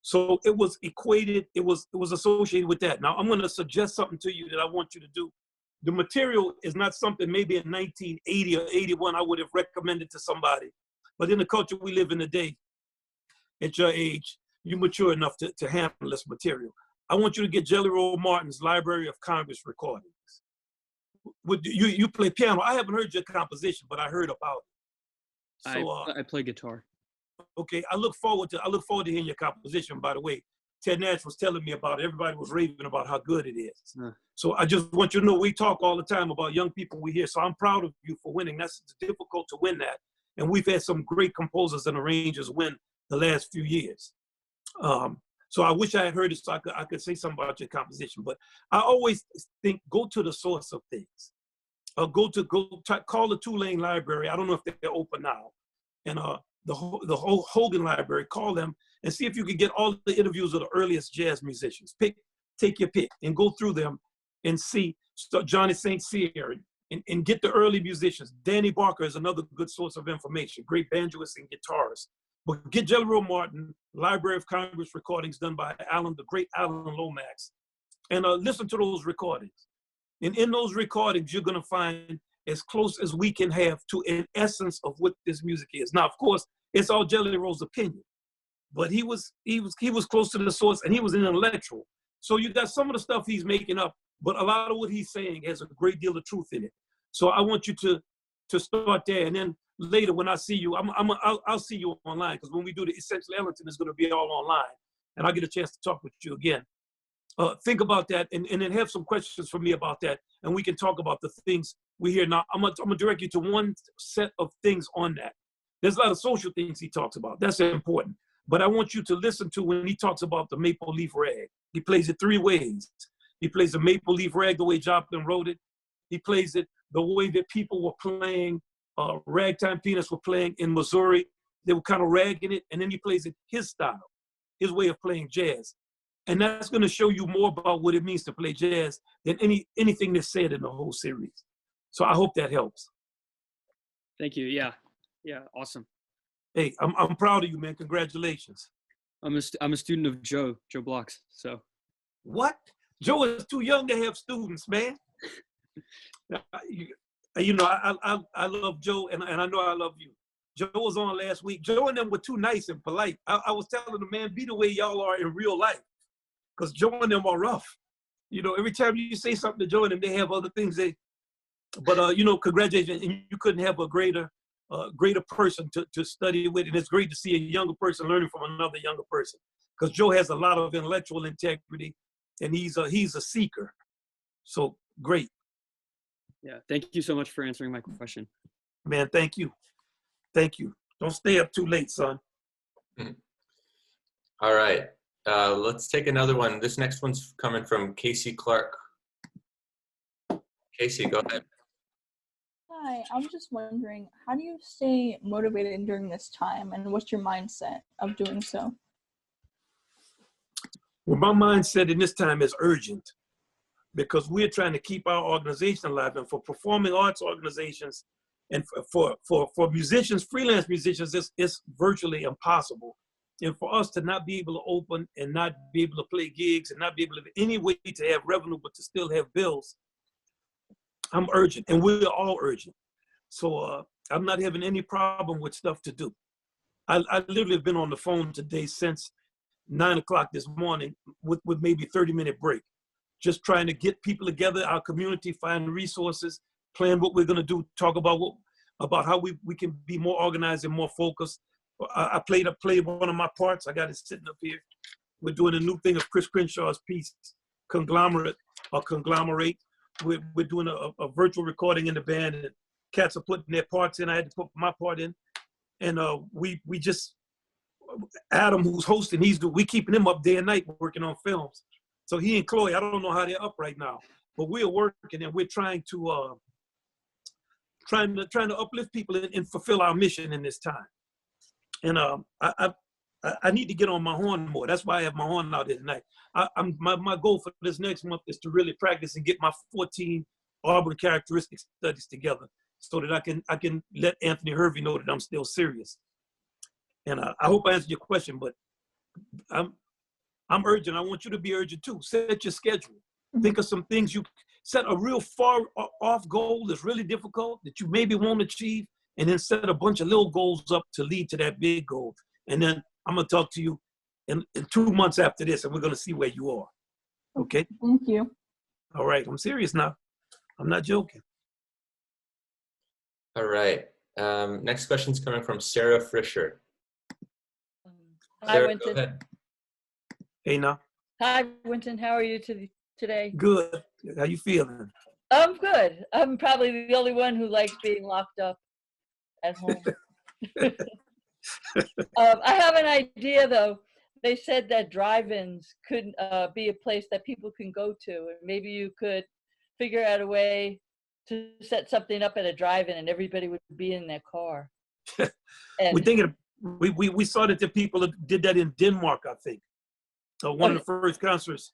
So it was equated, it was associated with that. Now I'm gonna suggest something to you that I want you to do. The material is not something maybe in 1980 or 81 I would have recommended to somebody. But in the culture we live in today, at your age, you're mature enough to handle this material. I want you to get Jelly Roll Martin's Library of Congress recordings. You play piano. I haven't heard your composition, but I heard about it. So I play guitar. Okay, I look forward to hearing your composition. By the way, Ted Nash was telling me about it. Everybody was raving about how good it is. So I just want you to know we talk all the time about young people we hear. So I'm proud of you for winning. That's difficult to win that. And we've had some great composers and arrangers win the last few years. So I wish I had heard it so I could say something about your composition. But I always think go to the source of things. Call the Tulane Library. I don't know if they're open now. And the whole Hogan Library, call them and see if you can get all the interviews of the earliest jazz musicians. Take your pick and go through them and see Johnny St. Cyr and get the early musicians. Danny Barker is another good source of information, great banjoist and guitarist. But get Jelly Roll Martin, Library of Congress recordings done by the great Alan Lomax, and listen to those recordings. And in those recordings, you're gonna find as close as we can have to an essence of what this music is. Now, of course, it's all Jelly Roll's opinion, but he was close to the source, and he was an intellectual. So you got some of the stuff he's making up, but a lot of what he's saying has a great deal of truth in it. So I want you to start there, and then later when I see you, I'll see you online, because when we do the Essential Ellington, it's going to be all online, and I'll get a chance to talk with you again. Think about that, and then have some questions for me about that, and we can talk about the things we hear now. I'm gonna direct you to one set of things on that. There's a lot of social things he talks about. That's important. But I want you to listen to when he talks about the maple leaf rag. He plays it three ways. He plays the maple leaf rag the way Joplin wrote it. He plays it the way that people were playing, ragtime pianists were playing in Missouri. They were kind of ragging it. And then he plays it his style, his way of playing jazz. And that's going to show you more about what it means to play jazz than anything that's said in the whole series. So I hope that helps. Thank you. Yeah, awesome. Hey, I'm proud of you, man. Congratulations. I'm a student of Joe Blocks. So. What? Joe is too young to have students, man. You know, I love Joe, and I know I love you. Joe was on last week. Joe and them were too nice and polite. I was telling them, man, be the way y'all are in real life, because Joe and them are rough. You know, every time you say something to Joe and them, they have other things but you know, congratulations. And you couldn't have a greater person to study with, and it's great to see a younger person learning from another younger person, because Joe has a lot of intellectual integrity, and he's a seeker. So great. Yeah, thank you so much for answering my question. Man, thank you. Thank you. Don't stay up too late, son. All right, let's take another one. This next one's coming from Casey Clark. Casey, go ahead. Hi, I'm just wondering, how do you stay motivated during this time, and what's your mindset of doing so? Well, my mindset in this time is urgent, because we're trying to keep our organization alive, and for performing arts organizations and for musicians, freelance musicians, it's virtually impossible And for us to not be able to open and not be able to play gigs and not be able to have any way to have revenue, but to still have bills, I'm urgent, and we're all urgent. So I'm not having any problem with stuff to do. I literally have been on the phone today since 9 o'clock this morning with maybe 30-minute break, just trying to get people together, our community, find resources, plan what we're gonna do, talk about how we can be more organized and more focused. I played one of my parts. I got it sitting up here. We're doing a new thing of Chris Crenshaw's piece, Conglomerate. We're doing a virtual recording in the band, and cats are putting their parts in. I had to put my part in. And we just, Adam, who's hosting, we keeping him up day and night working on films. So he and Chloe, I don't know how they're up right now, but we're working and we're trying to uplift people and fulfill our mission in this time. And I need to get on my horn more. That's why I have my horn out here tonight. My goal for this next month is to really practice and get my 14 Auburn characteristic studies together, so that I can let Anthony Hervey know that I'm still serious. And I hope I answered your question, but I'm urgent. I want you to be urgent too. Set your schedule. Think of some things you set a real far off goal that's really difficult that you maybe won't achieve, and then set a bunch of little goals up to lead to that big goal. And then I'm gonna talk to you in 2 months after this, and we're gonna see where you are. Okay? Thank you. All right, I'm serious now. I'm not joking. All right. Next question is coming from Sarah Frischer. Hi, Sarah, Winton. go ahead. Hey, now. Hi, Winton. How are you today? Good. How you feeling? I'm good. I'm probably the only one who likes being locked up at home. I have an idea, though. They said that drive-ins could be a place that people can go to, and maybe you could figure out a way to set something up at a drive-in, and everybody would be in their car. And we saw that the people that did that in Denmark, I think. One of the first concerts.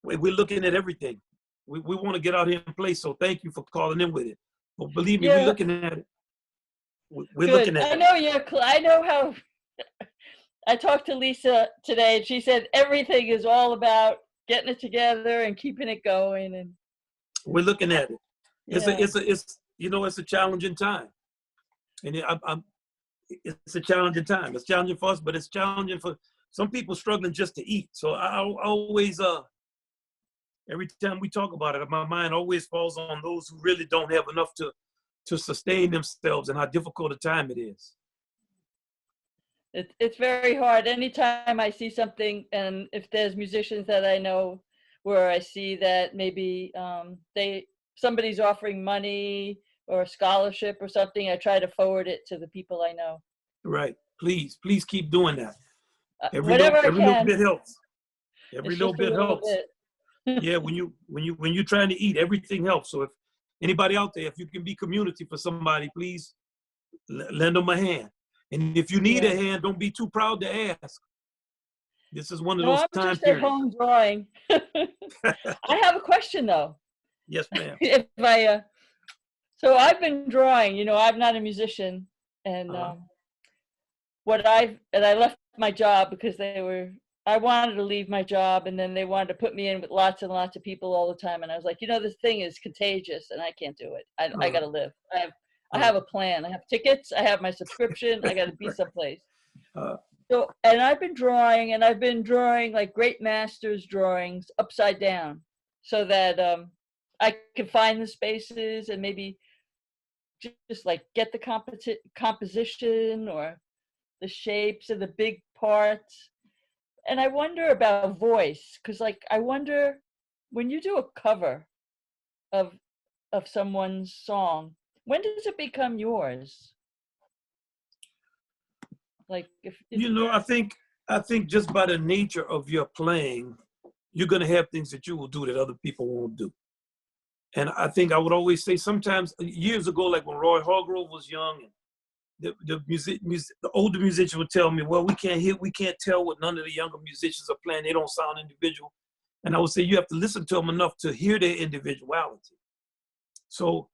We're looking at everything. We want to get out here and play, so thank you for calling in with it. But believe me, we're looking at it. We're looking at it. I know how. I talked to Lisa today, and she said everything is all about getting it together and keeping it going. And we're looking at it. It's a challenging time, and it's a challenging time. It's challenging for us, but it's challenging for some people struggling just to eat. So I always, every time we talk about it, my mind always falls on those who really don't have enough to sustain themselves, and how difficult a time it is. It's very hard. Anytime I see something, and if there's musicians that I know where I see that maybe somebody's offering money or a scholarship or something, I try to forward it to the people I know. Right. Please keep doing that. Every Whatever little bit helps. Every It's little just a bit helps. bit. Yeah, when you're trying to eat, everything helps. So if anybody out there, if you can be community for somebody, please lend them a hand. And if you need a hand, don't be too proud to ask. This is one of those time periods. I'm just at home drawing. I have a question though. Yes, ma'am. So I've been drawing. I'm not a musician, and I left my job because I wanted to leave my job, and then they wanted to put me in with lots and lots of people all the time, and I was like, this thing is contagious, and I can't do it. I got to live. I have a plan. I have tickets. I have my subscription. I got to be someplace. And I've been drawing like great masters drawings upside down, so that I can find the spaces and maybe just like get the composition or the shapes of the big parts. And I wonder about voice, because I wonder when you do a cover of someone's song, when does it become yours? I think just by the nature of your playing, you're gonna have things that you will do that other people won't do. And I think I would always say, sometimes years ago, like when Roy Hargrove was young, and the older musicians would tell me, well, we can't tell what none of the younger musicians are playing. They don't sound individual. And I would say, you have to listen to them enough to hear their individuality. So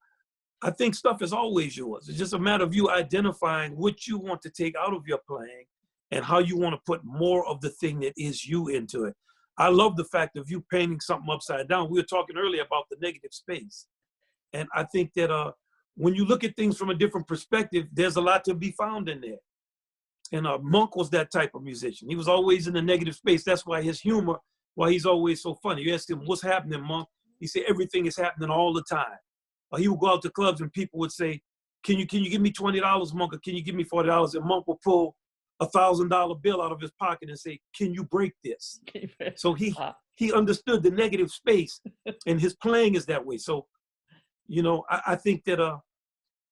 I think stuff is always yours. It's just a matter of you identifying what you want to take out of your playing and how you want to put more of the thing that is you into it. I love the fact of you painting something upside down. We were talking earlier about the negative space. And I think that when you look at things from a different perspective, there's a lot to be found in there. And Monk was that type of musician. He was always in the negative space. That's why his humor, why he's always so funny. You ask him, what's happening, Monk? He said, everything is happening all the time. He would go out to clubs and people would say, can you give me $20, Monk, or can you give me $40? And Monk would pull $1,000 bill out of his pocket and say, can you break this? So he understood the negative space, and his playing is that way. So, you know, I think that,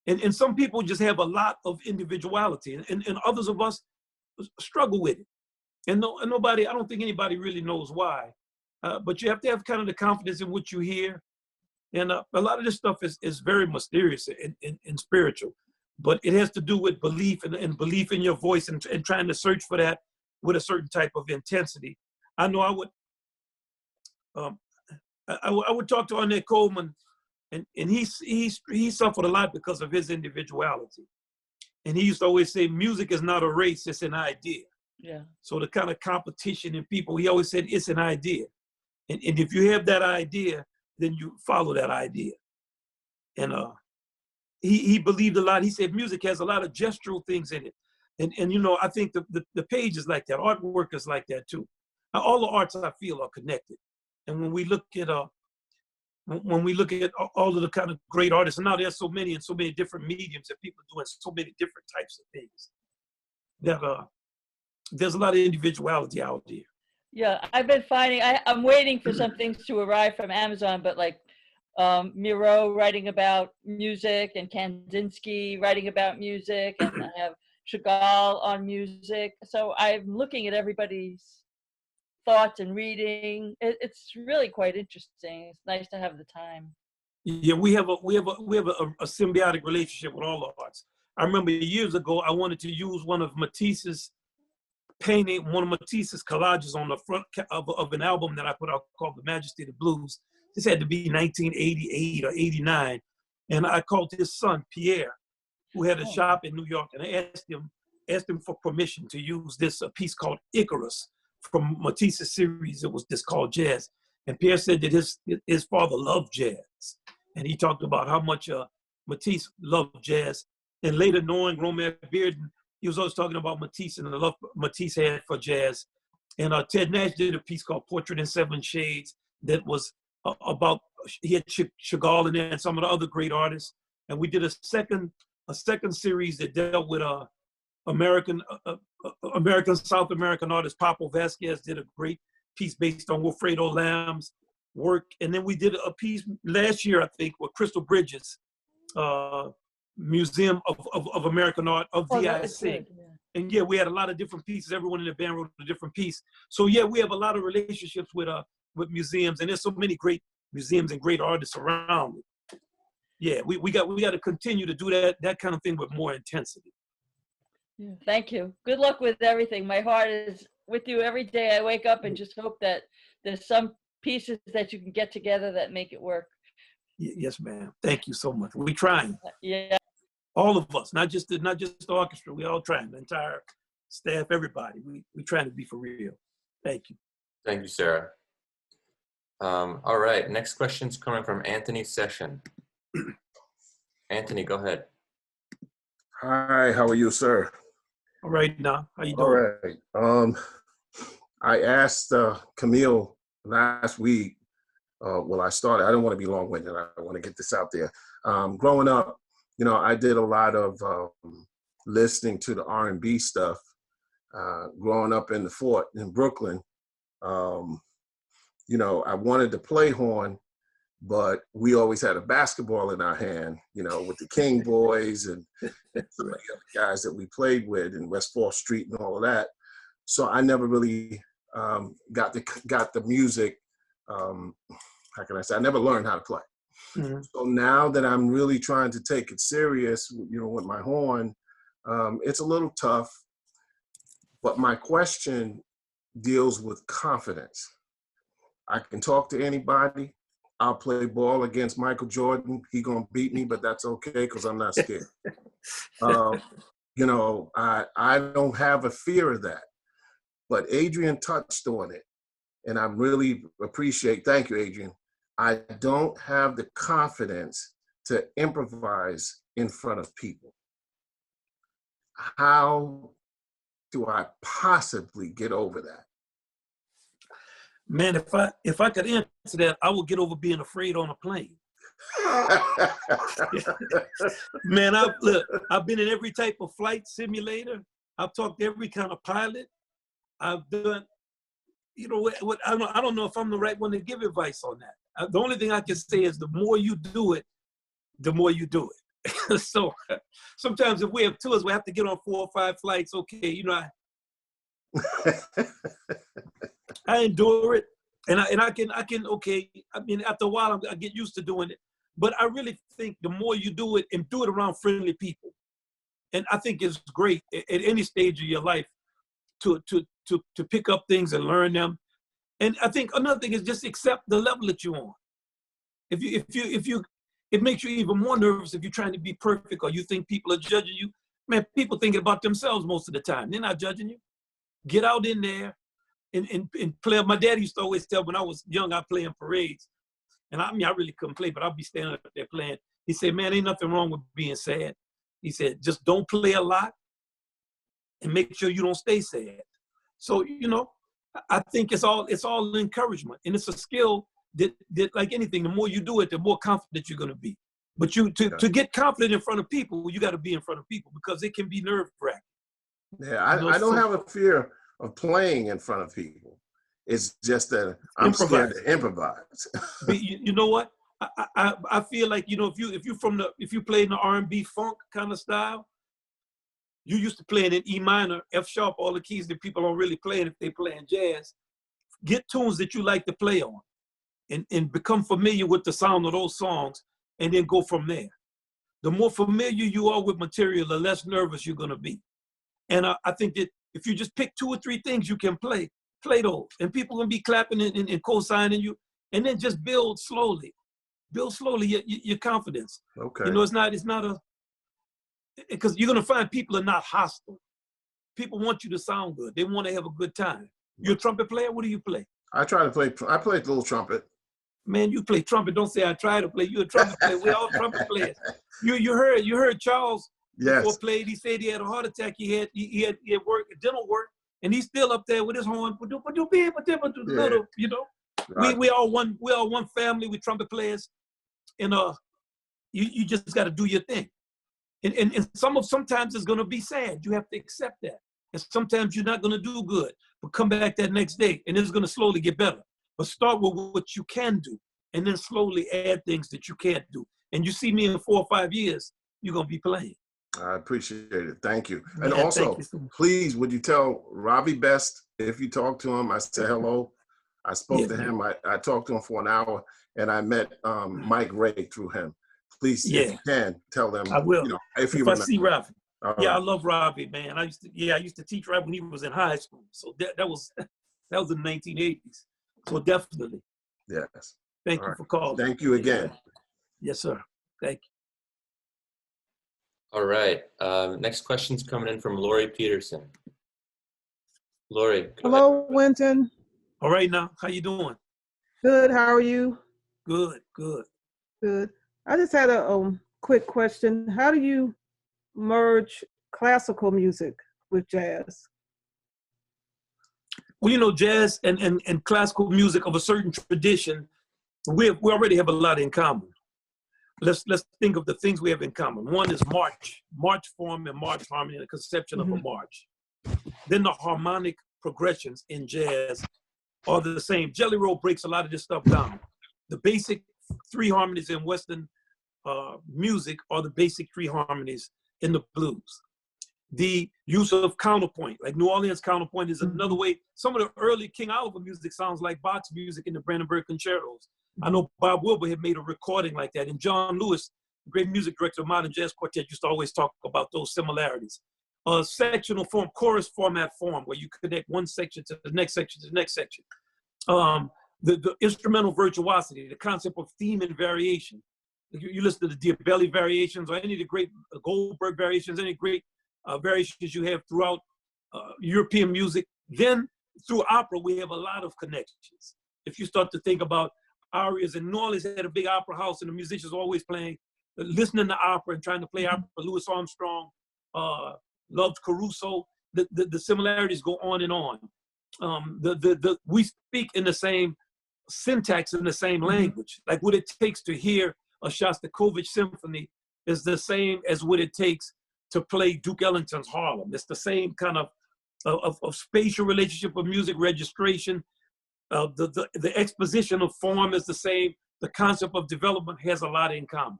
and some people just have a lot of individuality, and others of us struggle with it. And nobody, I don't think anybody really knows why, but you have to have kind of the confidence in what you hear. And a lot of this stuff is very mysterious and spiritual. But it has to do with belief and belief in your voice and trying to search for that with a certain type of intensity. I know I would talk to Arnett Coleman, and he suffered a lot because of his individuality. And he used to always say, music is not a race, it's an idea. Yeah. So the kind of competition in people, he always said, it's an idea. And if you have that idea, then you follow that idea. And he believed a lot. He said music has a lot of gestural things in it. And you know, I think the page is like that. Artwork is like that too. All the arts I feel are connected. And when we look at all of the kind of great artists, and now there's so many and so many different mediums that people doing so many different types of things, that there's a lot of individuality out there. Yeah, I've been finding, I'm waiting for some things to arrive from Amazon, but like Miro writing about music, and Kandinsky writing about music, and I have Chagall on music. So I'm looking at everybody's thoughts and reading. It's really quite interesting. It's nice to have the time. Yeah, we have a symbiotic relationship with all the arts. I remember years ago, I wanted to use one of Matisse's collages on the front of an album that I put out called The Majesty of the Blues. This had to be 1988 or 89. And I called his son, Pierre, who had a shop in New York, and I asked him for permission to use this piece called Icarus from Matisse's series. It was this called Jazz. And Pierre said that his father loved jazz. And he talked about how much Matisse loved jazz. And later, knowing Romare Bearden, he was always talking about Matisse and the love Matisse had for jazz. And Ted Nash did a piece called Portrait in Seven Shades that was about, he had Chagall in there and some of the other great artists. And we did a second series that dealt with American South American artist. Papo Vasquez did a great piece based on Wilfredo Lam's work. And then we did a piece last year, I think, with Crystal Bridges, Museum of American Art of VIC. And yeah, we had a lot of different pieces. Everyone in the band wrote a different piece. So yeah, we have a lot of relationships with museums, and there's so many great museums and great artists around. Yeah, we got to continue to do that kind of thing with more intensity. Yeah. Thank you. Good luck with everything. My heart is with you every day. I wake up and just hope that there's some pieces that you can get together that make it work. Yes, ma'am. Thank you so much. We're trying. Yeah. All of us, not just the orchestra. We all trying. The entire staff, everybody. We trying to be for real. Thank you. Thank you, Sarah. All right. Next question's coming from Anthony Session. Anthony, go ahead. Hi. How are you, sir? All right, now. How you doing? All right. I asked Camille last week. I didn't want to be long-winded. I want to get this out there. Growing up, you know, I did a lot of listening to the R&B stuff. Growing up in the Fort in Brooklyn, you know, I wanted to play horn, but we always had a basketball in our hand, you know, with the King Boys and some of the other guys that we played with in West 4th Street and all of that. So I never really got the music. How can I say? I never learned how to play. Mm-hmm. So now that I'm really trying to take it serious, you know, with my horn, it's a little tough. But my question deals with confidence. I can talk to anybody. I'll play ball against Michael Jordan. He gonna beat me, but that's okay because I'm not scared. You know, I don't have a fear of that. But Adrian touched on it, and I really appreciate, thank you, Adrian. I don't have the confidence to improvise in front of people. How do I possibly get over that? Man, if I could answer that, I would get over being afraid on a plane. Man, I've been in every type of flight simulator. I've talked to every kind of pilot. I've done, you know, what I don't know if I'm the right one to give advice on that. The only thing I can say is the more you do it, the more you do it. So sometimes if we have tours, we have to get on 4 or 5 flights. Okay, you know, I endure it, and I can. Okay, I mean, after a while, I get used to doing it. But I really think the more you do it, and do it around friendly people, and I think it's great at any stage of your life to pick up things and learn them. And I think another thing is just accept the level that you're on. If you, it makes you even more nervous if you're trying to be perfect or you think people are judging you. Man, people thinking about themselves most of the time. They're not judging you. Get out in there and play. My dad used to always tell when I was young, I'd play in parades. And I mean, I really couldn't play, but I'd be standing up there playing. He said, man, ain't nothing wrong with being sad. He said, just don't play a lot and make sure you don't stay sad. So, you know, I think it's all encouragement. And it's a skill that like anything, the more you do it, the more confident you're going to be. But to get confident in front of people, you got to be in front of people because it can be nerve-wracking. Yeah, I don't have a fear of playing in front of people. It's just that I'm scared to improvise. But you know what? I feel like, you know, if you play in the R&B funk kind of style, you used to playing in E minor, F sharp, all the keys that people don't really play if they play in jazz. Get tunes that you like to play on and become familiar with the sound of those songs and then go from there. The more familiar you are with material, the less nervous you're going to be. And I think that if you just pick 2 or 3 things you can play those. And people are going to be clapping and co-signing you. And then just build slowly. Build slowly your confidence. Okay. You know, it's not a, because you're going to find people are not hostile. People want you to sound good. They want to have a good time. You're a trumpet player? What do you play? I play a little trumpet. Man, you play trumpet. Don't say I try to play. You're a trumpet player. We're all trumpet players. You heard Charles before played. He said he had a heart attack. He had work, dental work, and he's still up there with his horn. You know, right. we all one family. We trumpet players, and you just got to do your thing. And sometimes it's gonna be sad. You have to accept that. And sometimes you're not gonna do good, but come back that next day, and it's gonna slowly get better. But start with what you can do, and then slowly add things that you can't do. And you see me in 4 or 5 years, you're gonna be playing. I appreciate it. Thank you. And Man, also, please, would you tell Robbie Best, if you talk to him, I said hello. I spoke to him. I talked to him for an hour, and I met Mike Ray through him. Please, if you can, tell them. I will. You know, if I see Robbie. I love Robbie, man. I used to teach Robbie when he was in high school. So that was in the 1980s. So definitely. Yes. Thank you for calling. Thank you again. Yes, sir. Thank you. All right. Next question's coming in from Lori Peterson. Lori. Hello, Winton. All right now. How you doing? Good. How are you? Good. I just had a quick question. How do you merge classical music with jazz? Well, you know, jazz and classical music of a certain tradition, we already have a lot in common. Let's think of the things we have in common. One is march form and march harmony, and the conception of a march. Then the harmonic progressions in jazz are the same. Jelly Roll breaks a lot of this stuff down. The basic 3 harmonies in Western music are the basic 3 harmonies in the blues. The use of counterpoint, like New Orleans counterpoint is another way. Some of the early King Oliver music sounds like Bach's music in the Brandenburg concertos. I know Bob Wilbur had made a recording like that. And John Lewis, the great music director of Modern Jazz Quartet, used to always talk about those similarities. Sectional form, chorus format form, where you connect one section to the next section to the next section. The instrumental virtuosity, the concept of theme and variation. You listen to the Diabelli variations or any of the great Goldberg variations, any great variations you have throughout European music. Then through opera, we have a lot of connections. If you start to think about arias, and New Orleans had a big opera house, and the musicians always playing, listening to opera and trying to play opera. Louis Armstrong loved Caruso. The similarities go on and on. We speak in the same syntax, in the same language. Like what it takes to hear a Shostakovich symphony is the same as what it takes to play Duke Ellington's Harlem. It's the same kind of spatial relationship of music registration. The exposition of form is the same. The concept of development has a lot in common.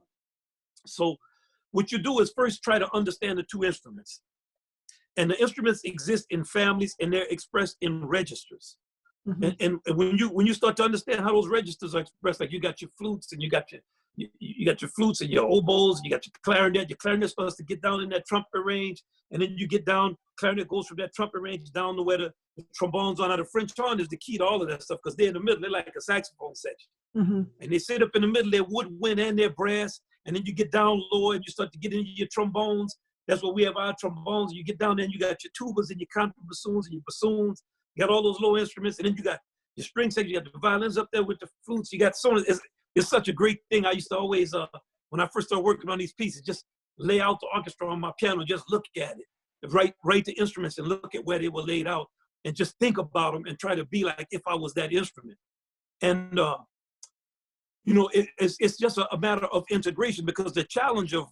So what you do is first try to understand the two instruments. And the instruments exist in families, and they're expressed in registers. And when you start to understand how those registers are expressed, like you got your flutes and you got your flutes and your oboes, you got your clarinet. Your clarinet starts to get down in that trumpet range, and then you get down. Clarinet goes from that trumpet range down to where the trombones are. Now the French horn is the key to all of that stuff because they're in the middle. They're like a saxophone section, and they sit up in the middle. They're woodwind and they're brass, and then you get down low and you start to get into your trombones. That's what we have our trombones. You get down there and you got your tubas and your contrabassoons and your bassoons. You got all those low instruments, and then you got your string section. You got the violins up there with the flutes. You got so it's such a great thing. I used to always, when I first started working on these pieces, just lay out the orchestra on my piano, just look at it, write the instruments and look at where they were laid out, and just think about them and try to be like if I was that instrument. And it's just a matter of integration, because the challenge of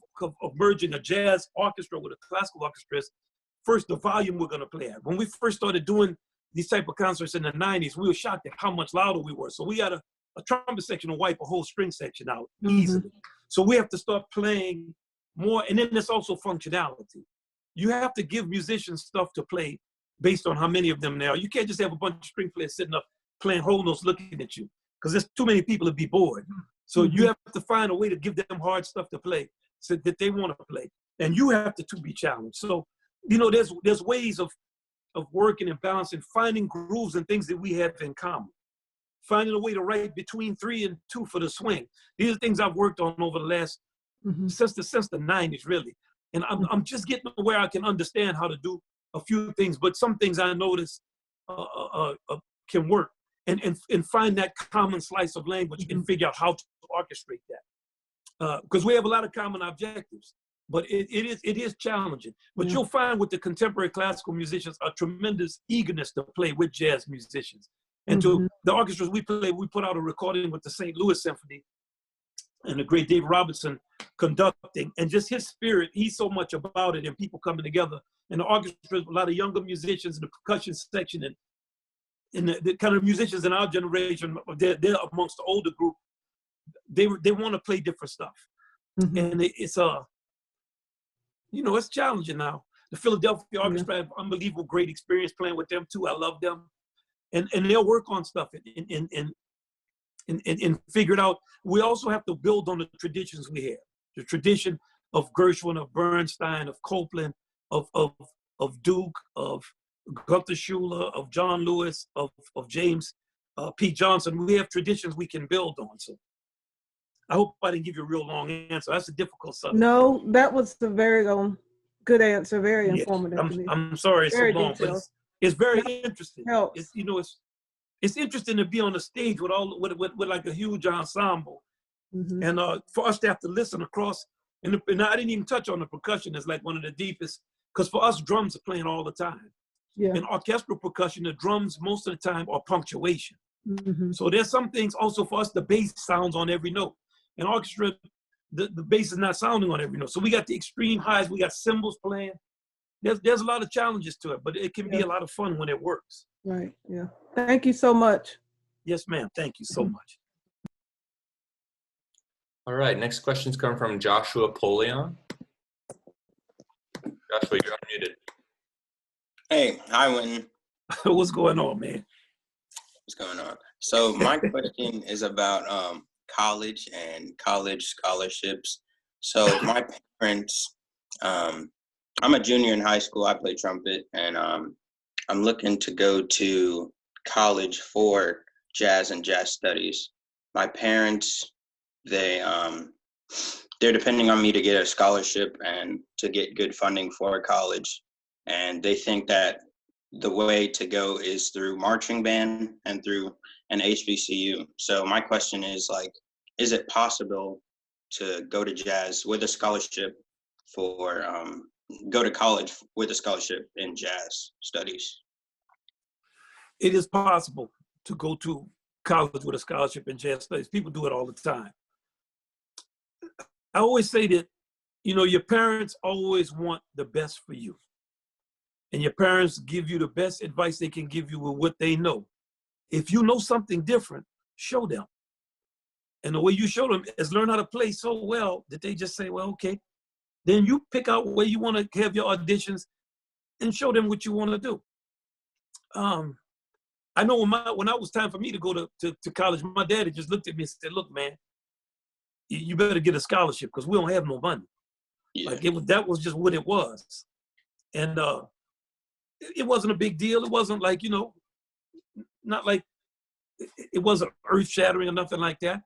merging a jazz orchestra with a classical orchestra is first the volume we're going to play at. When we first started doing these type of concerts in the 90s, we were shocked at how much louder we were. So we had a trumpet section to wipe a whole string section out easily. So we have to start playing more. And then there's also functionality. You have to give musicians stuff to play based on how many of them there are. You can't just have a bunch of string players sitting up playing whole notes looking at you, because there's too many people to be bored. So you have to find a way to give them hard stuff to play so that they want to play. And you have to be challenged. So, there's ways of working and balancing, finding grooves and things that we have in common. Finding a way to write between 3 and 2 for the swing. These are things I've worked on over the last, since the 90s, really. And I'm just getting to where I can understand how to do a few things, but some things I notice can work. And find that common slice of language and figure out how to orchestrate that. Because we have a lot of common objectives, but it is challenging. But you'll find with the contemporary classical musicians a tremendous eagerness to play with jazz musicians. And to the orchestras we play, we put out a recording with the St. Louis Symphony and the great Dave Robertson conducting, and just his spirit, he's so much about it, and people coming together. And the orchestra, a lot of younger musicians in the percussion section, and the kind of musicians in our generation, they're amongst the older group. They want to play different stuff, and it's challenging now. The Philadelphia Orchestra have unbelievable great experience playing with them too. I love them, and they'll work on stuff and figure it out. We also have to build on the traditions we have. The tradition of Gershwin, of Bernstein, of Copland, of Duke, of Gunther Schuller, of John Lewis, of James P. Johnson. We have traditions we can build on. So I hope I didn't give you a real long answer. That's a difficult subject. No, that was a very good answer, very informative. I'm sorry it's very so long, detailed. but it's very interesting. Helps. It's interesting to be on the stage with like a huge ensemble, and for us to have to listen across. And I didn't even touch on the percussion as like one of the deepest, because for us drums are playing all the time. Yeah. In orchestral percussion, the drums most of the time are punctuation. So there's some things also for us, the bass sounds on every note. In orchestra, the bass is not sounding on every note. So we got the extreme highs, we got cymbals playing. There's a lot of challenges to it, but it can be a lot of fun when it works. Right, yeah. Thank you so much. Yes, ma'am. Thank you so much. All right, next questions come from Joshua Polion. Joshua, you're unmuted. Hey, hi, Winton. What's going on, man? What's going on? So my question is about college and college scholarships. So my parents, I'm a junior in high school. I play trumpet, and I'm looking to go to college for jazz and jazz studies. My parents, they they're depending on me to get a scholarship and to get good funding for college. And they think that the way to go is through marching band and through an HBCU. So my question is, like, is it possible to go to jazz with a scholarship for, go to college with a scholarship in jazz studies? It is possible to go to college with a scholarship in jazz studies. People do it all the time. I always say that, you know, your parents always want the best for you. And your parents give you the best advice they can give you with what they know. If you know something different, show them. And the way you show them is learn how to play so well that they just say, well, okay. Then you pick out where you want to have your auditions and show them what you want to do. I know when I was time for me to go to college, my daddy just looked at me and said, look, man, you better get a scholarship because we don't have no money. Yeah. Like that was just what it was. And it wasn't a big deal. It wasn't like, you know, not like it wasn't earth shattering or nothing like that.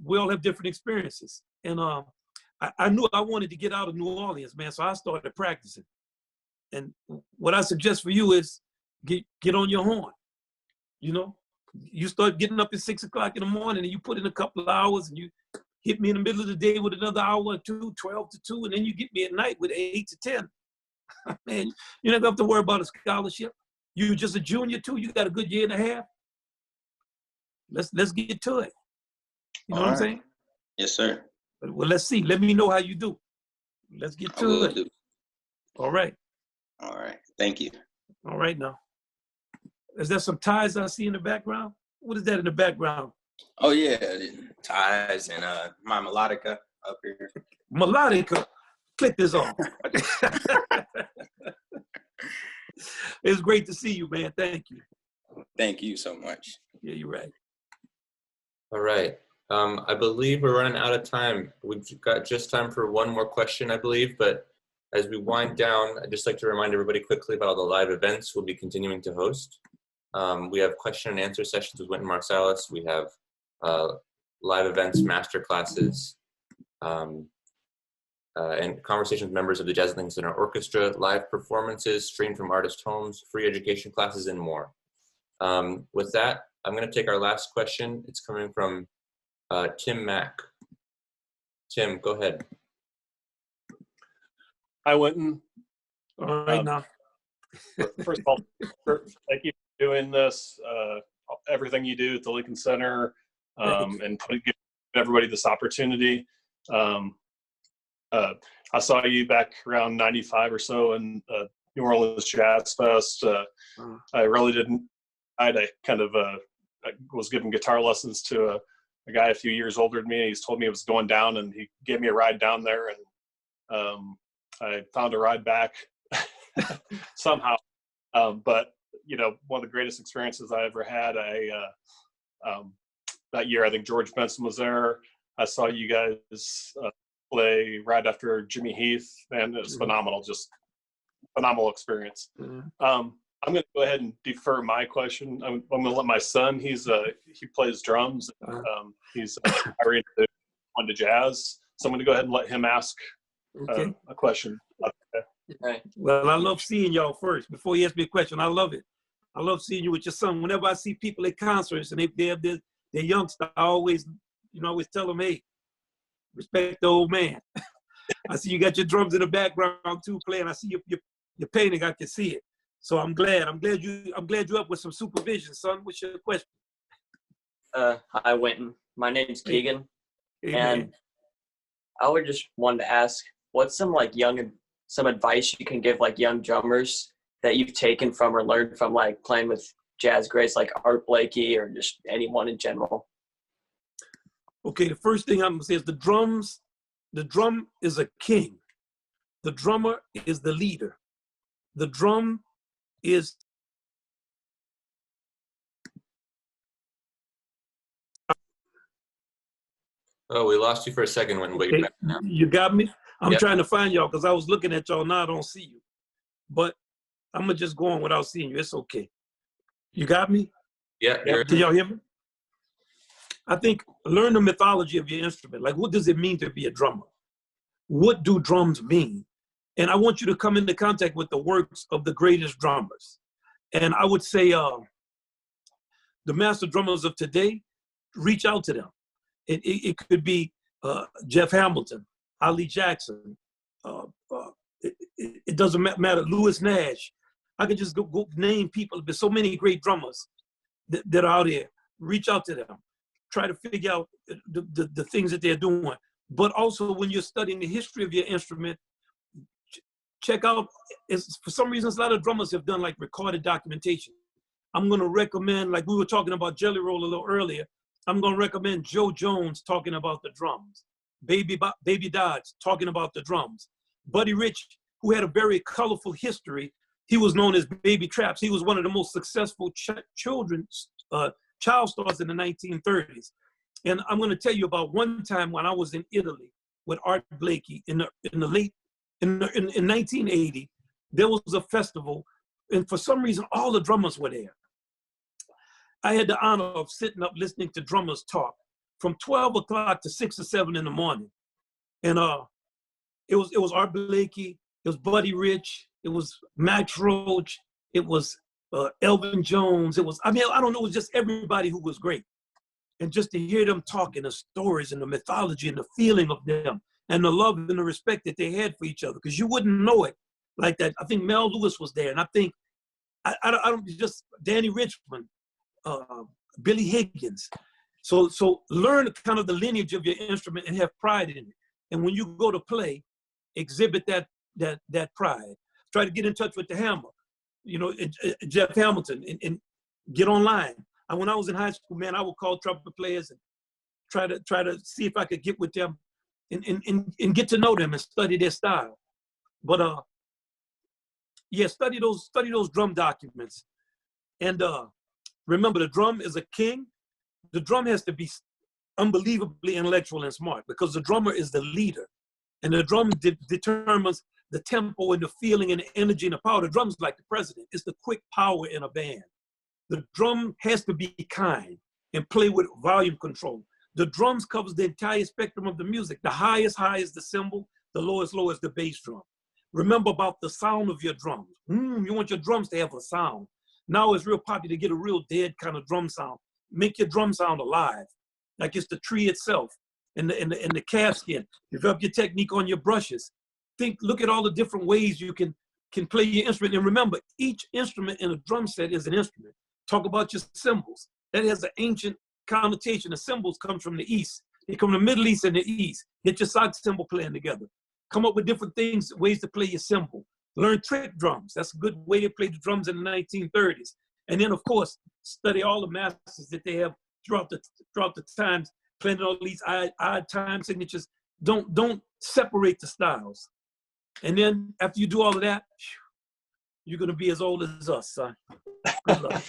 We all have different experiences. And I knew I wanted to get out of New Orleans, man. So I started practicing. And what I suggest for you is get on your horn. You know, you start getting up at 6 o'clock in the morning and you put in a couple of hours and you hit me in the middle of the day with another hour or two, 12 to 2, and then you get me at night with 8 to 10. Man, you don't have to worry about a scholarship. You're just a junior too. You got a good year and a half. Let's get to it. You know what I'm saying? Yes, sir. Well, let's see. Let me know how you do. Let's get to it. All right. All right. Thank you. All right now. Is there some ties I see in the background? What is that in the background? Oh yeah, ties and my melodica up here. Melodica? Click this off. It's great to see you, man. Thank you. Thank you so much. Yeah, you're right. All right. I believe we're running out of time. We've got just time for one more question, I believe. But as we wind down, I'd just like to remind everybody quickly about all the live events we'll be continuing to host. We have question and answer sessions with Wynton Marsalis. We have live events, master classes, and conversations with members of the Jazz Lincoln Center Orchestra, live performances streamed from artist homes, free education classes, and more. With that, I'm going to take our last question. It's coming from Tim Mack. Tim, go ahead. Hi, Winton. All right, now. First of all, thank you for doing this, everything you do at the Lincoln Center, and giving everybody this opportunity. I saw you back around 95 or so in New Orleans Jazz Fest. I really didn't. I kind of I was giving guitar lessons to a guy a few years older than me. He's told me it was going down, and he gave me a ride down there, and I found a ride back somehow. But you know, one of the greatest experiences I ever had. That year, I think George Benson was there. I saw you guys play right after Jimmy Heath, and it was phenomenal. Just phenomenal experience. I'm going to go ahead and defer my question. I'm going to let my son. He plays drums. He's very into jazz. So I'm going to go ahead and let him ask a question. Okay. Well, I love seeing y'all first. Before you ask me a question, I love it. I love seeing you with your son. Whenever I see people at concerts and they have their youngster, I always tell them, hey, respect the old man. I see you got your drums in the background too playing. I see your painting. I can see it. So I'm glad you're up with some supervision, son. What's your question? Hi, Winton. My name's Keegan, Hey, and man. I would just wanted to ask, what's some advice you can give like young drummers that you've taken from or learned from like playing with jazz greats like Art Blakey or just anyone in general? Okay, the first thing I'm gonna say is the drum is a king. The drummer is the leader. The drum is Oh, we lost you for a second when okay. You got me? I'm Yep. trying to find y'all because I was looking at y'all, now I don't see you. But I'm gonna just go on without seeing you. It's okay. You got me? Yeah. Can y'all hear me? I think learn the mythology of your instrument. Like, what does it mean to be a drummer? What do drums mean? And I want you to come into contact with the works of the greatest drummers. And I would say the master drummers of today, reach out to them. It could be Jeff Hamilton, Ali Jackson. It doesn't matter. Louis Nash. I could just go name people. There's so many great drummers that are out here. Reach out to them. Try to figure out the things that they're doing. But also, when you're studying the history of your instrument, check out, for some reason, a lot of drummers have done like recorded documentation. I'm going to recommend, like we were talking about Jelly Roll a little earlier, I'm going to recommend Joe Jones talking about the drums. Baby Dodge talking about the drums. Buddy Rich, who had a very colorful history, he was known as Baby Traps. He was one of the most successful child stars in the 1930s. And I'm going to tell you about one time when I was in Italy with Art Blakey in 1980. There was a festival, and for some reason, all the drummers were there. I had the honor of sitting up listening to drummers talk from 12 o'clock to 6 or 7 in the morning. And it was Art Blakey, it was Buddy Rich, it was Max Roach, it was Elvin Jones, it was, I don't know, it was just everybody who was great. And just to hear them talking, the stories and the mythology and the feeling of them and the love and the respect that they had for each other, because you wouldn't know it like that. I think Mel Lewis was there, and I think, I don't just, Danny Richmond, Billy Higgins. So learn kind of the lineage of your instrument and have pride in it. And when you go to play, exhibit that pride. Try to get in touch with the hammer, Jeff Hamilton, and get online. And when I was in high school, man, I would call trumpet players and try to see if I could get with them and get to know them and study their style. But yeah, study those drum documents. And remember, the drum is a king. The drum has to be unbelievably intellectual and smart, because the drummer is the leader. And the drum determines the tempo and the feeling and the energy and the power. The drum's like the president. It's the quick power in a band. The drum has to be kind and play with volume control. The drums covers the entire spectrum of the music. The highest high is the cymbal, the lowest low is the bass drum. Remember about the sound of your drums. You want your drums to have a sound. Now it's real popular to get a real dead kind of drum sound. Make your drum sound alive, like it's the tree itself and the calf skin. Develop your technique on your brushes. Look at all the different ways you can play your instrument. And remember, each instrument in a drum set is an instrument. Talk about your cymbals. That has an ancient connotation. The cymbals come from the East. They come from the Middle East and the East. Get your side cymbal playing together. Come up with different things, ways to play your cymbal. Learn trick drums. That's a good way to play the drums in the 1930s. And then, of course, study all the masters that they have throughout the times, playing all these odd time signatures. Don't separate the styles. And then after you do all of that, you're going to be as old as us, son. Good luck.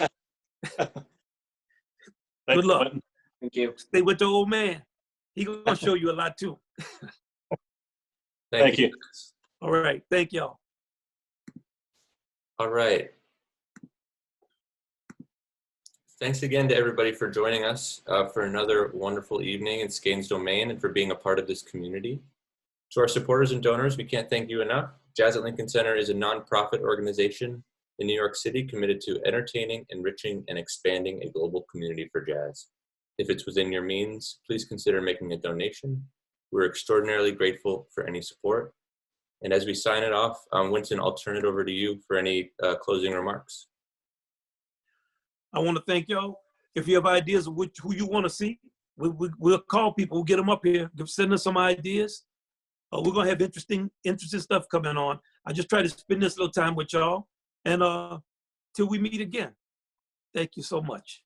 Good luck. Thank you. Stay with the old man. He's going to show you a lot, too. Thank you. All right. Thank y'all. All right. Thanks again to everybody for joining us for another wonderful evening in Skain's Domain and for being a part of this community. To our supporters and donors, we can't thank you enough. Jazz at Lincoln Center is a nonprofit organization in New York City committed to entertaining, enriching, and expanding a global community for jazz. If it's within your means, please consider making a donation. We're extraordinarily grateful for any support. And as we sign it off, Winton, I'll turn it over to you for any closing remarks. I want to thank y'all. If you have ideas of who you want to see, we'll call people, we'll get them up here, send us some ideas. We're going to have interesting stuff coming on. I just try to spend this little time with y'all. And till we meet again, thank you so much.